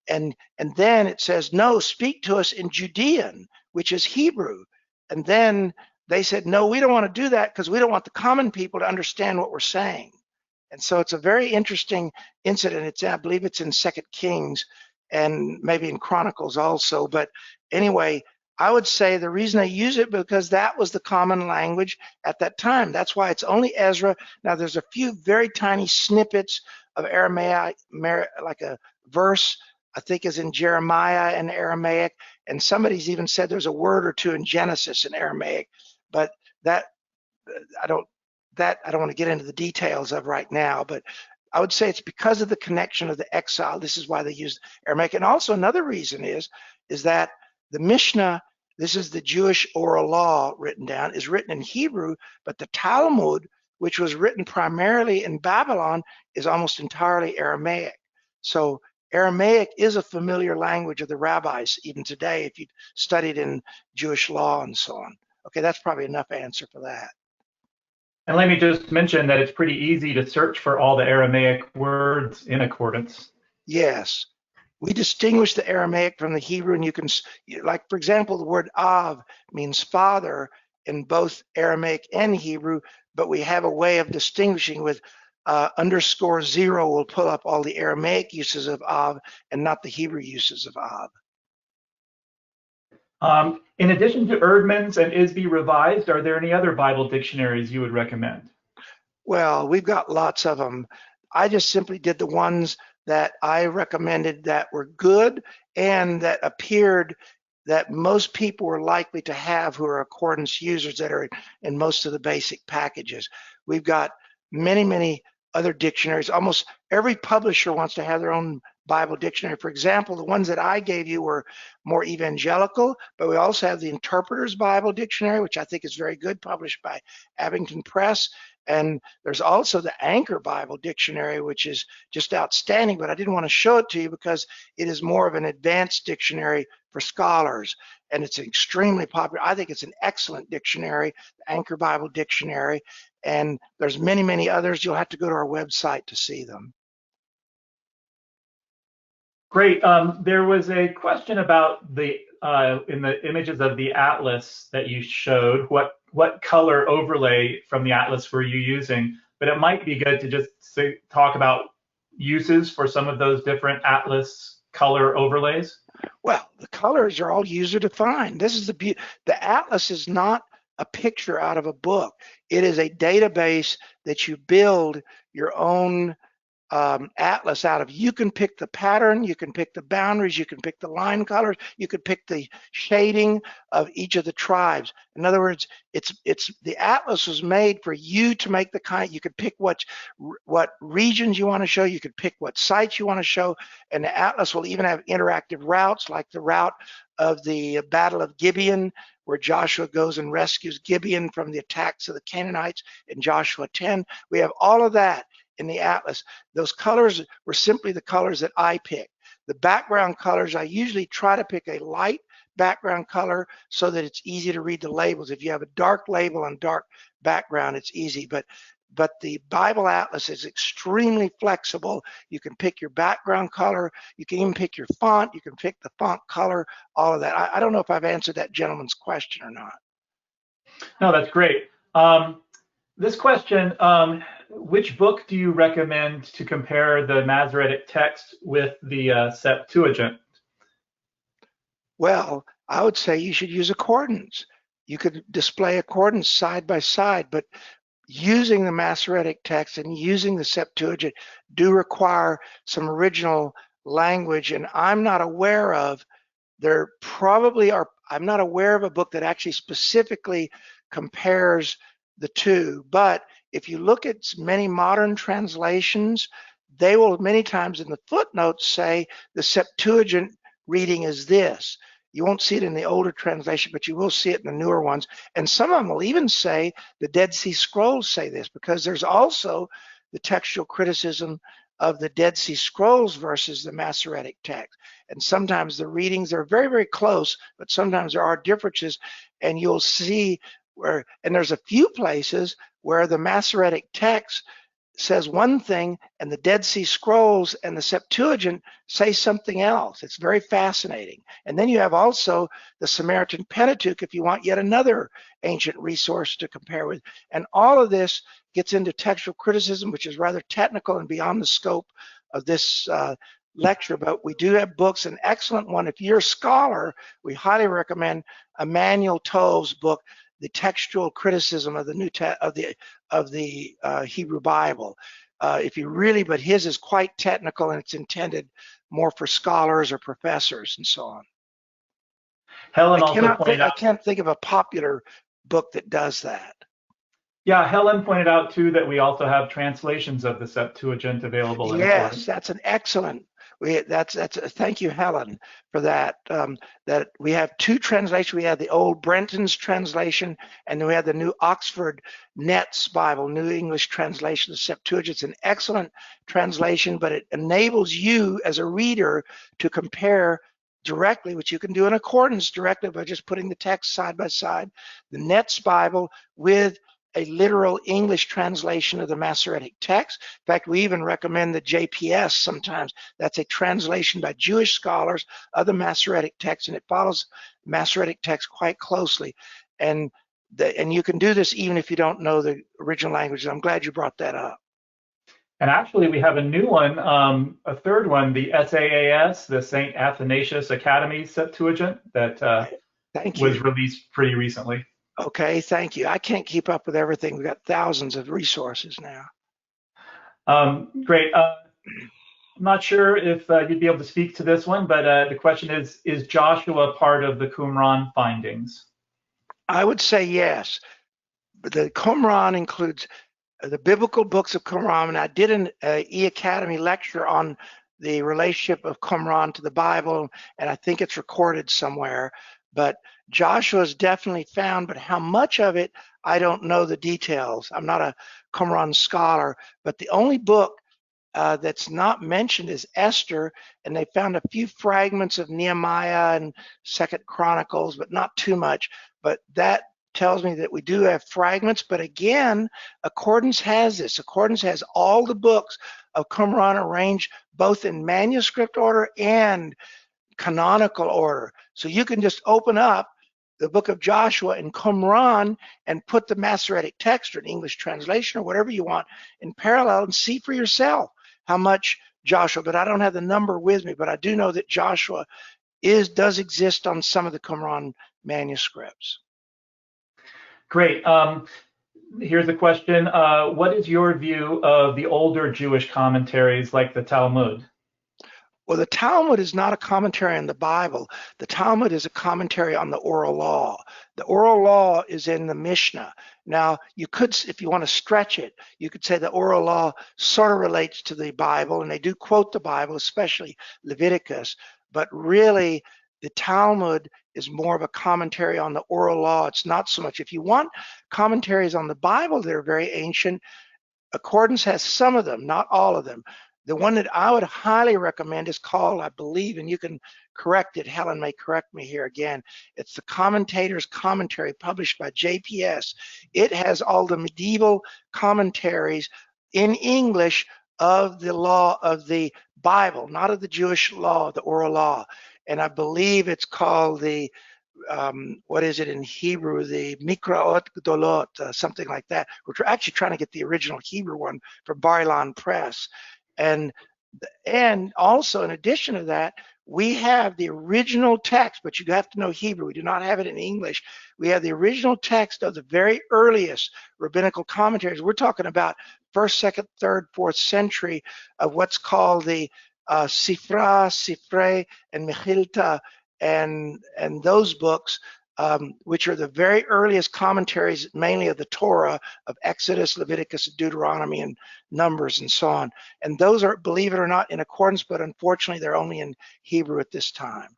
And then it says, no, speak to us in Judean, which is Hebrew. And then they said, no, we don't want to do that because we don't want the common people to understand what we're saying. And so it's a very interesting incident. I believe it's in 2 Kings and maybe in Chronicles also. But anyway, I would say the reason they use it because that was the common language at that time. That's why it's only Ezra. Now there's a few very tiny snippets of Aramaic, like a verse, I think is in Jeremiah in Aramaic, and somebody's even said there's a word or two in Genesis in Aramaic, but that I don't want to get into the details of right now, but I would say it's because of the connection of the exile. This is why they use Aramaic. And also another reason is that the Mishnah, this is the Jewish oral law written down, is written in Hebrew, but the Talmud, which was written primarily in Babylon, is almost entirely Aramaic. So Aramaic is a familiar language of the rabbis even today if you studied in Jewish law and so on. Okay, that's probably enough answer for that. And let me just mention that it's pretty easy to search for all the Aramaic words in accordance. Yes. We distinguish the Aramaic from the Hebrew, and you can, like, for example, the word Av means father in both Aramaic and Hebrew, but we have a way of distinguishing with _0 will pull up all the Aramaic uses of Av and not the Hebrew uses of Av. In addition to Erdman's and Isby Revised, are there any other Bible dictionaries you would recommend? Well, we've got lots of them. I just simply did the ones that I recommended that were good and that appeared that most people were likely to have who are accordance users that are in most of the basic packages. We've got many, many other dictionaries. Almost every publisher wants to have their own Bible dictionary. For example, the ones that I gave you were more evangelical, but we also have the Interpreter's Bible Dictionary, which I think is very good, published by Abington Press. And there's also the Anchor Bible Dictionary, which is just outstanding, but I didn't want to show it to you because it is more of an advanced dictionary for scholars, and it's extremely popular. I think it's an excellent dictionary, the Anchor Bible Dictionary, and there's many, many others. You'll have to go to our website to see them. Great. There was a question about the in the images of the atlas that you showed. What color overlay from the atlas were you using? But it might be good to just talk about uses for some of those different atlas color overlays. Well, the colors are all user defined. This is the atlas is not a picture out of a book. It is a database that you build your own atlas out of. You can pick the pattern, you can pick the boundaries, you can pick the line colors, you could pick the shading of each of the tribes. In other words, it's the atlas was made for you to make the kind. You could pick what regions you want to show, you could pick what sites you want to show, and the atlas will even have interactive routes, like the route of the Battle of Gibeon, where Joshua goes and rescues Gibeon from the attacks of the Canaanites in Joshua 10. We have all of that in the atlas. Those colors were simply the colors that I picked. The background colors, I usually try to pick a light background color so that it's easy to read the labels. If you have a dark label and dark background, it's easy. But the Bible Atlas is extremely flexible. You can pick your background color. You can even pick your font. You can pick the font color, all of that. I don't know if I've answered that gentleman's question or not. No, that's great. This question, which book do you recommend to compare the Masoretic text with the Septuagint? Well, I would say you should use accordance. You could display accordance side by side, but using the Masoretic text and using the Septuagint do require some original language, and I'm not aware of, there probably are, I'm not aware of a book that actually specifically compares the two, but if you look at many modern translations, they will many times in the footnotes say the Septuagint reading is this. You won't see it in the older translation, but you will see it in the newer ones. And some of them will even say the Dead Sea Scrolls say this, because there's also the textual criticism of the Dead Sea Scrolls versus the Masoretic text. And sometimes the readings are very, very close, but sometimes there are differences. And you'll see where, and there's a few places where the Masoretic text says one thing and the Dead Sea Scrolls and the Septuagint say something else. It's very fascinating. And then you have also the Samaritan Pentateuch if you want yet another ancient resource to compare with. And all of this gets into textual criticism, which is rather technical and beyond the scope of this lecture, but we do have books. An excellent one, if you're a scholar, we highly recommend Emmanuel Tove's book, The Textual Criticism of the Hebrew Bible. If you really, but his is quite technical and it's intended more for scholars or professors and so on. Helen also pointed out, I can't think of a popular book that does that. Yeah, Helen pointed out too that we also have translations of the Septuagint available. Yes, that's an excellent. Thank you, Helen, for that. That we have two translations. We have the old Brenton's translation, and then we have the new Oxford Net's Bible, New English translation. The Septuagint's an excellent translation, but it enables you as a reader to compare directly, which you can do in accordance directly by just putting the text side by side, the Net's Bible with a literal English translation of the Masoretic text. In fact, we even recommend the JPS sometimes. That's a translation by Jewish scholars of the Masoretic text, and it follows the Masoretic text quite closely. And you can do this even if you don't know the original language. I'm glad you brought that up. And actually, we have a new one, a third one, the SAAS, the St. Athanasius Academy Septuagint, that was released pretty recently. Okay, thank you. I can't keep up with everything. We've got thousands of resources now. Great. I'm not sure if you'd be able to speak to this one, but the question is Joshua part of the Qumran findings? I would say yes. The Qumran includes the biblical books of Qumran, and I did an eAcademy lecture on the relationship of Qumran to the Bible, and I think it's recorded somewhere. But Joshua is definitely found, but how much of it, I don't know the details. I'm not a Qumran scholar, but the only book that's not mentioned is Esther, and they found a few fragments of Nehemiah and Second Chronicles, but not too much. But that tells me that we do have fragments, but again, Accordance has this. Accordance has all the books of Qumran arranged both in manuscript order and canonical order. So you can just open up the book of Joshua in Qumran and put the Masoretic text or an English translation or whatever you want in parallel and see for yourself how much Joshua, but I don't have the number with me, but I do know that Joshua does exist on some of the Qumran manuscripts. Great. Here's a question. What is your view of the older Jewish commentaries like the Talmud? Well, the Talmud is not a commentary on the Bible. The Talmud is a commentary on the oral law. The oral law is in the Mishnah. Now, you could, if you want to stretch it, you could say the oral law sort of relates to the Bible, and they do quote the Bible, especially Leviticus, but really the Talmud is more of a commentary on the oral law. It's not so much. If you want commentaries on the Bible, they're very ancient. Accordance has some of them, not all of them. The one that I would highly recommend is called, I believe, and you can correct it, Helen may correct me here again, it's the Commentator's Commentary published by JPS. It has all the medieval commentaries in English of the law of the Bible, not of the Jewish law, the oral law. And I believe it's called the, what is it in Hebrew, the Mikraot Gdolot, something like that, which we're actually trying to get the original Hebrew one from Bar Ilan Press. And also, in addition to that, We have the original text, but you have to know Hebrew. We do not have it in English. We have the original text of the very earliest rabbinical commentaries. We're talking about first, second, third, fourth century of what's called the Sifra, Sifrei, and Mechilta, and those books, which are the very earliest commentaries, mainly of the Torah, of Exodus, Leviticus, Deuteronomy, and Numbers, and so on. And those are, believe it or not, in accordance, but unfortunately, they're only in Hebrew at this time.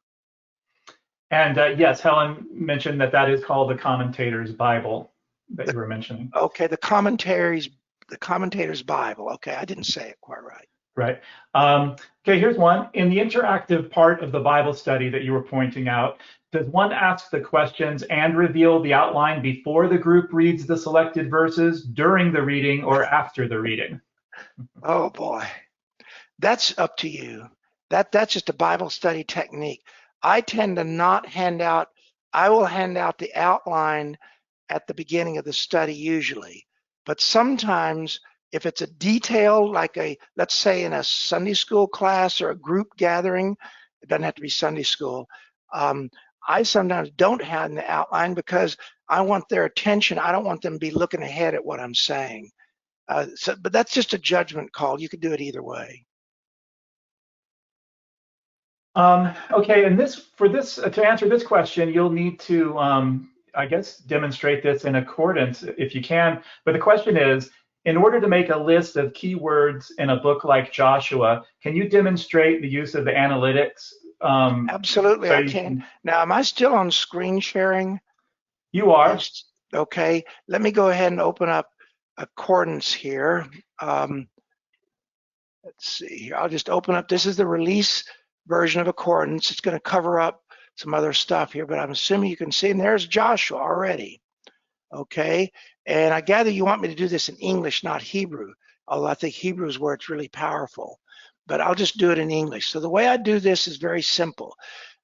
And yes, Helen mentioned that that is called the Commentator's Bible that you were mentioning. Okay, the Commentaries, the Commentator's Bible. Okay, I didn't say it quite right. Right. Okay, here's one. In the interactive part of the Bible study that you were pointing out, does one ask the questions and reveal the outline before the group reads the selected verses, during the reading, or after the reading? Oh boy, that's up to you. That's just a Bible study technique. I tend to not hand out, I will hand out the outline at the beginning of the study usually, but sometimes if it's a detail, like let's say in a Sunday school class or a group gathering, it doesn't have to be Sunday school. I sometimes don't hand the outline because I want their attention. I don't want them to be looking ahead at what I'm saying. But that's just a judgment call. You could do it either way. Okay, and to answer this question, you'll need to, I guess, demonstrate this in accordance if you can. But the question is, in order to make a list of keywords in a book like Joshua, can you demonstrate the use of the analytics? Absolutely, I can. Now, am I still on screen sharing? You are. Okay, let me go ahead and open up Accordance here. Let's see here. I'll just open up. This is the release version of Accordance. It's going to cover up some other stuff here, but I'm assuming you can see, and there's Joshua already. Okay, and I gather you want me to do this in English, not Hebrew, although I think Hebrew is where it's really powerful, but I'll just do it in English. So the way I do this is very simple,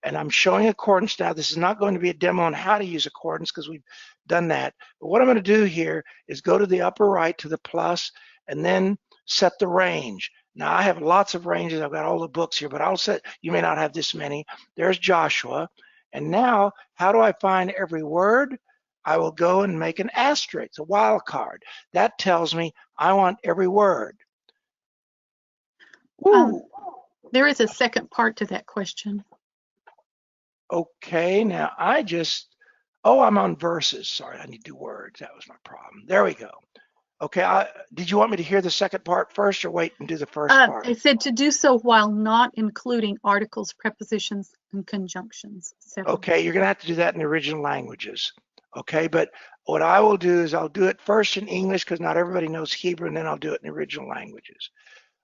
and I'm showing Accordance now. This is not going to be a demo on how to use Accordance because we've done that, but what I'm going to do here is go to the upper right to the plus and then set the range. Now I have lots of ranges. I've got all the books here, but I'll set, you may not have this many. There's Joshua, and now how do I find every word? I will go and make an asterisk, a wild that tells me I want every word. There is a second part to that question. Okay, now I'm on verses. Sorry, I need to do words. That was my problem. There we go. Okay, did you want me to hear the second part first or wait and do the first part? It said to do so while not including articles, prepositions, and conjunctions. Okay, you're going to have to do that in the original languages. Okay, but what I will do is I'll do it first in English because not everybody knows Hebrew, and then I'll do it in the original languages.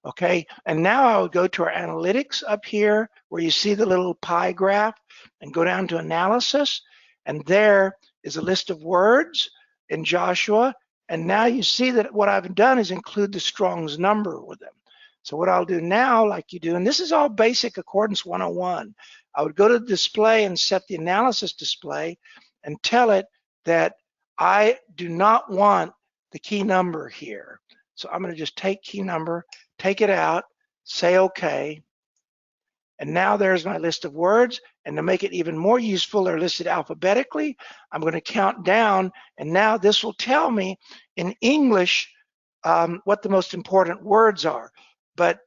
Okay, and now I will go to our analytics up here where you see the little pie graph and go down to analysis, and there is a list of words in Joshua, and now you see that what I've done is include the Strong's number with them. So what I'll do now, like you do, and this is all basic Accordance 101, I would go to the display and set the analysis display and tell it that I do not want the key number here. So I'm going to just take key number, take it out, say OK. And now there's my list of words. And to make it even more useful, they're listed alphabetically. I'm going to count down. And now this will tell me in English what the most important words are. But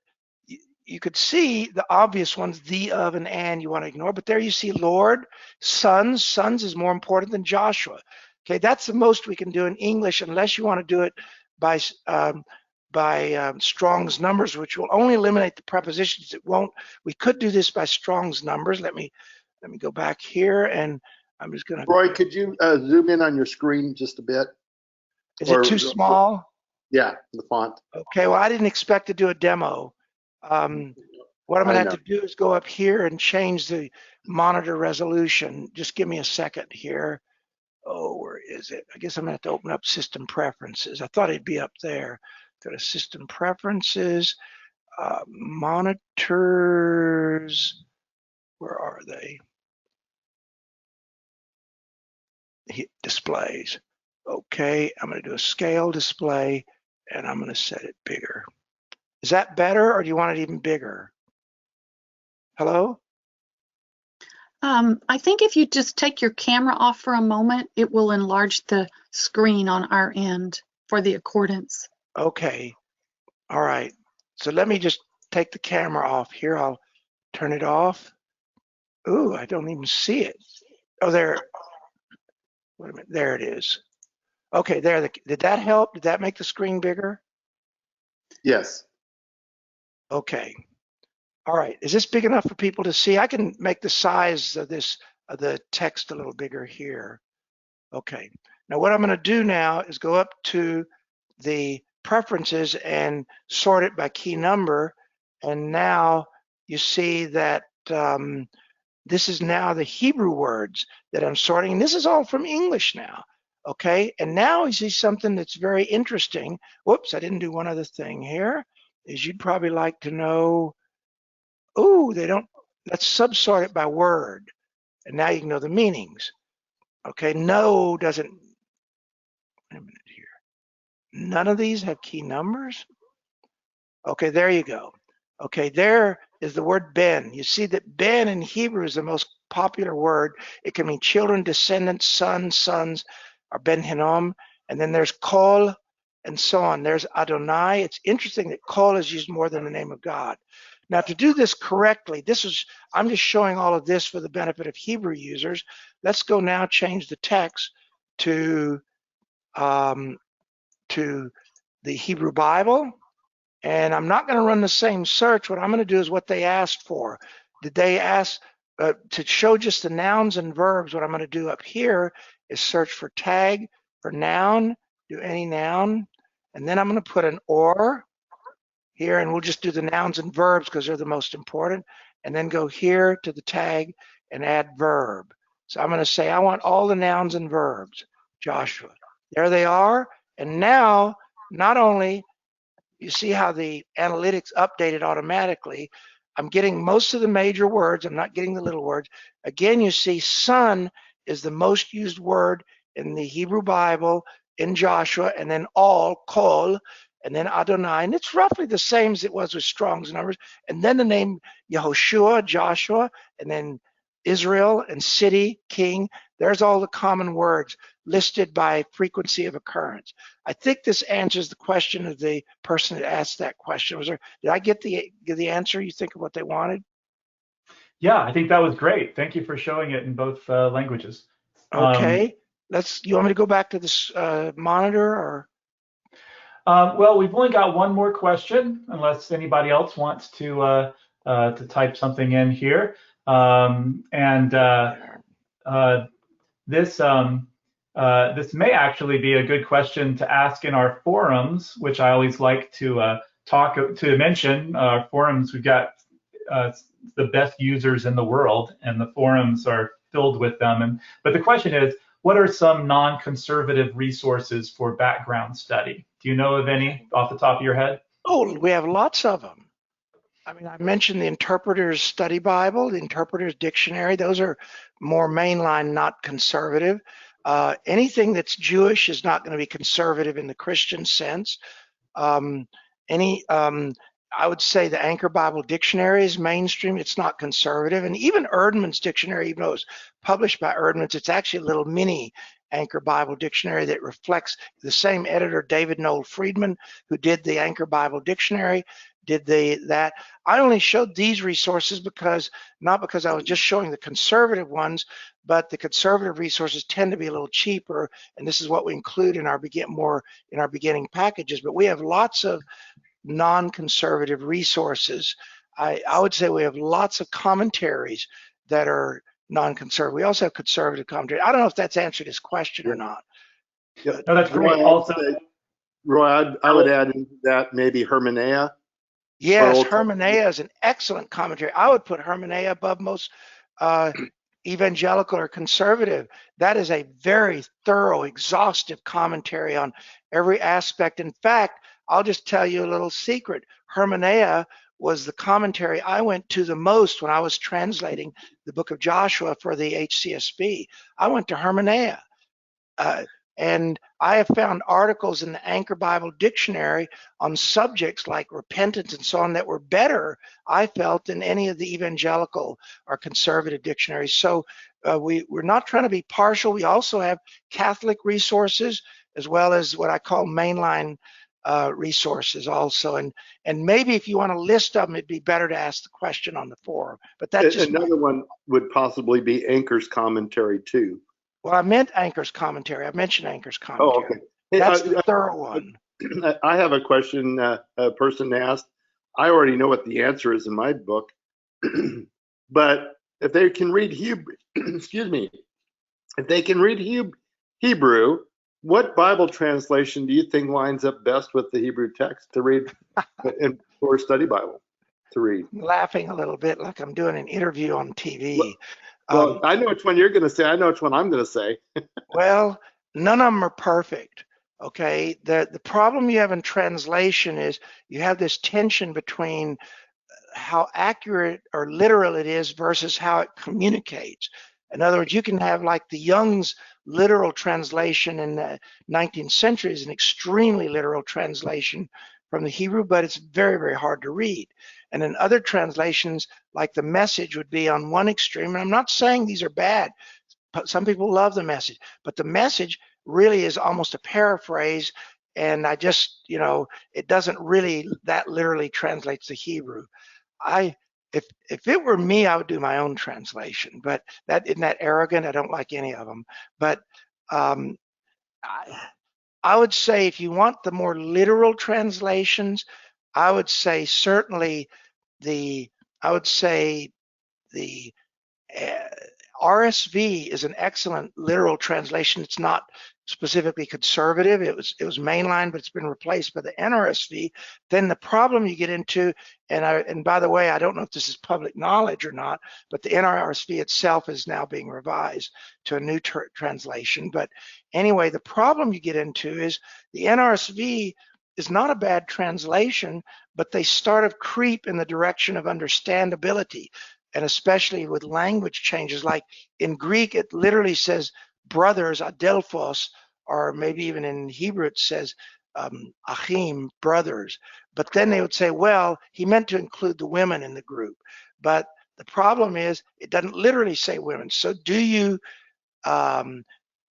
you could see the obvious ones, the, of, and you want to ignore. But there you see Lord, sons. Sons is more important than Joshua. Okay, that's the most we can do in English unless you want to do it by Strong's numbers, which will only eliminate the prepositions. It won't. We could do this by Strong's numbers. Let me go back here, and I'm just going to. Roy, could you zoom in on your screen just a bit? Is it too small? Yeah, the font. Okay. Well, I didn't expect to do a demo. What I'm going to have to do is go up here and change the monitor resolution. Just give me a second here. Oh, where is it? I guess I'm going to have to open up System Preferences. I thought it'd be up there. Go to System Preferences, Monitors. Where are they? Displays. Okay, I'm going to do a Scale Display, and I'm going to set it bigger. Is that better, or do you want it even bigger? Hello? I think if you just take your camera off for a moment, it will enlarge the screen on our end for the accordance. Okay. All right. So let me just take the camera off here. I'll turn it off. Ooh, I don't even see it. Oh, there. Wait a minute. There it is. Okay, there. Did that help? Did that make the screen bigger? Yes. Okay. All right. Is this big enough for people to see? I can make the size of the text a little bigger here. Okay. Now what I'm going to do now is go up to the preferences and sort it by key number. And now you see that this is now the Hebrew words that I'm sorting. And this is all from English now. Okay. And now you see something that's very interesting. Whoops, I didn't do one other thing here. Is you'd probably like to know, oh, let's subsort it by word. And now you can know the meanings. Okay, no doesn't, wait a minute here. None of these have key numbers? Okay, there you go. Okay, there is the word ben. You see that ben in Hebrew is the most popular word. It can mean children, descendants, sons, or ben hinnom. And then there's kol and so on. There's Adonai. It's interesting that kol is used more than the name of God. Now to do this correctly, I'm just showing all of this for the benefit of Hebrew users. Let's go now change the text to the Hebrew Bible. And I'm not going to run the same search. What I'm going to do is what they asked for. Did they ask to show just the nouns and verbs? What I'm going to do up here is search for tag for noun, do any noun, and then I'm going to put an or here, and we'll just do the nouns and verbs because they're the most important, and then go here to the tag and add verb. So I'm going to say I want all the nouns and verbs, Joshua. There they are. And now, not only you see how the analytics updated automatically, I'm getting most of the major words. I'm not getting the little words. Again, you see son is the most used word in the Hebrew Bible in Joshua, and then all, kol, and then Adonai, and it's roughly the same as it was with Strong's numbers. And then the name Yehoshua, Joshua, and then Israel and city, king. There's all the common words listed by frequency of occurrence. I think this answers the question of the person that asked that question. Did I get the answer you think of what they wanted? Yeah, I think that was great. Thank you for showing it in both languages. Okay, you want me to go back to this monitor or? Well, we've only got one more question, unless anybody else wants to type something in here. This may actually be a good question to ask in our forums, which I always like to mention. Forums, we've got the best users in the world, and the forums are filled with them. But the question is, what are some non-conservative resources for background study? Do you know of any off the top of your head? Oh, we have lots of them. I mean, I mentioned the Interpreter's Study Bible, the Interpreter's Dictionary. Those are more mainline, not conservative. Anything that's Jewish is not going to be conservative in the Christian sense. I would say the Anchor Bible Dictionary is mainstream. It's not conservative. And even Erdman's dictionary, even though it's published by Erdman's, it's actually a little mini Anchor Bible Dictionary that reflects the same editor, David Noel Friedman, who did the Anchor Bible Dictionary, did that. I only showed these resources not because I was just showing the conservative ones, but the conservative resources tend to be a little cheaper, and this is what we include in our beginning packages. But we have lots of non-conservative resources. I would say we have lots of commentaries that are non-conservative. We also have conservative commentary. I don't know if that's answered his question or not. No, that's great. Roy, I would add into that maybe Hermeneia. Yes, Hermeneia is an excellent commentary. I would put Hermeneia above most evangelical or conservative. That is a very thorough, exhaustive commentary on every aspect. In fact, I'll just tell you a little secret. Hermeneia was the commentary I went to the most when I was translating the book of Joshua for the HCSB. I went to Hermeneia. And I have found articles in the Anchor Bible Dictionary on subjects like repentance and so on that were better, I felt, than any of the evangelical or conservative dictionaries. So we're not trying to be partial. We also have Catholic resources as well as what I call mainline resources also. And maybe if you want a list of them, it'd be better to ask the question on the forum. But that's just Another one would possibly be Anchor's commentary too. well, I meant Anchor's commentary. I mentioned Anchor's Oh, commentary. okay. Hey, That's the thorough one. I have a question a person asked. I already know what the answer is in my book, but if they can read Hebrew, excuse me, if they can read Hebrew, what Bible translation do you think lines up best with the Hebrew text to read or study Bible to read? I'm laughing a little bit like I'm doing an interview on TV. Well, I know which one you're going to say. I know which one I'm going to say. Well, none of them are perfect. Okay. The problem you have in translation is you have this tension between how accurate or literal it is versus how it communicates. In other words, you can have like the Young's literal translation in the 19th century is an extremely literal translation from the Hebrew, but it's very, very hard to read. And in other translations, like the Message would be on one extreme, and I'm not saying these are bad. Some people love the Message, but the Message really is almost a paraphrase, and I just, it doesn't really that literally translates to Hebrew. If it were me, I would do my own translation, but that isn't that arrogant. I don't like any of them. But I would say if you want the more literal translations, I would say certainly the RSV is an excellent literal translation. It's not specifically conservative. It was mainline, but it's been replaced by the NRSV. Then the problem you get into, and by the way, I don't know if this is public knowledge or not, but the NRSV itself is now being revised to a new translation. But anyway, the problem you get into is the NRSV is not a bad translation, but they start to creep in the direction of understandability. And especially with language changes, like in Greek, it literally says brothers, adelphos, or maybe even in Hebrew, it says achim, brothers. But then they would say, well, he meant to include the women in the group. But the problem is it doesn't literally say women. So do you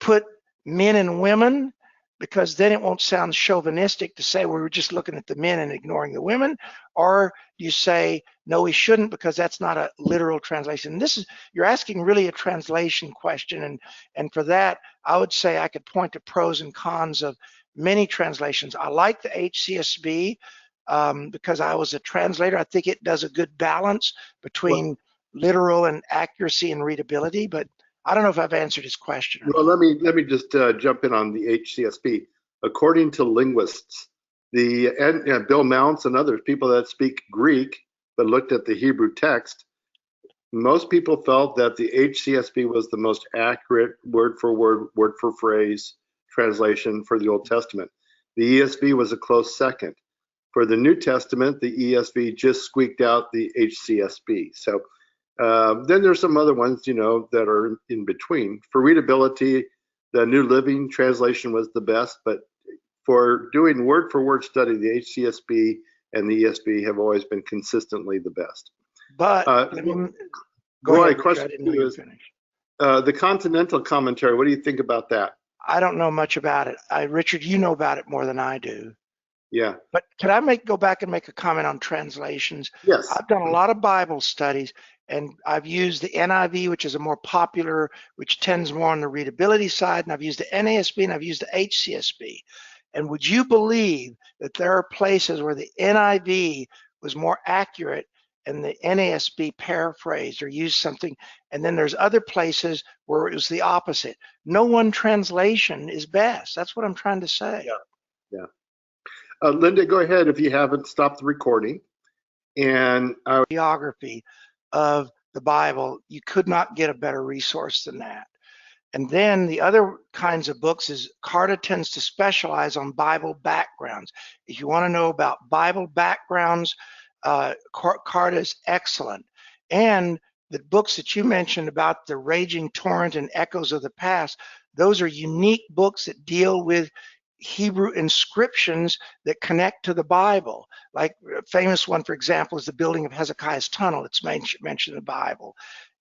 put men and women? Because then it won't sound chauvinistic to say we were just looking at the men and ignoring the women, or you say no, we shouldn't because that's not a literal translation. You're asking really a translation question, and for that I would say I could point to pros and cons of many translations. I like the HCSB because I was a translator. I think it does a good balance between literal and accuracy and readability, but I don't know if I've answered his question. Well, let me just jump in on the HCSB. According to linguists, and Bill Mounts and others, people that speak Greek but looked at the Hebrew text, most people felt that the HCSB was the most accurate word for word, word for phrase translation for the Old Testament. The ESV was a close second. For the New Testament, the ESV just squeaked out the HCSB. So then there's some other ones, that are in between. For readability, the New Living Translation was the best, but for doing word for word study, the HCSB and the ESV have always been consistently the best. But go ahead, question two is the Continental Commentary. What do you think about that? I don't know much about it. Richard, you know about it more than I do. Yeah. But could I go back and make a comment on translations? Yes. I've done a lot of Bible studies, and I've used the NIV, which is a more popular, which tends more on the readability side, and I've used the NASB and I've used the HCSB. And would you believe that there are places where the NIV was more accurate and the NASB paraphrased or used something, and then there's other places where it was the opposite. No one translation is best. That's what I'm trying to say. Yeah. Linda, go ahead if you haven't stopped the recording. And geography of the Bible, you could not get a better resource than that. And then the other kinds of books is Carta tends to specialize on Bible backgrounds. If you want to know about Bible backgrounds, Carta is excellent. And the books that you mentioned about the raging torrent and echoes of the past, Those are unique books that deal with Hebrew inscriptions that connect to the Bible. Like a famous one, for example, is the building of Hezekiah's tunnel. It's mentioned in the Bible.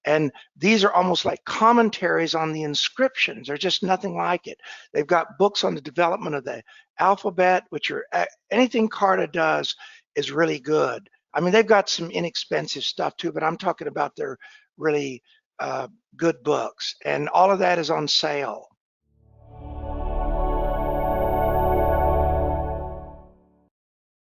And these are almost like commentaries on the inscriptions. There's just nothing like it. They've got books on the development of the alphabet, which are anything Carta does is really good. I mean, they've got some inexpensive stuff too, but I'm talking about their really good books. And all of that is on sale.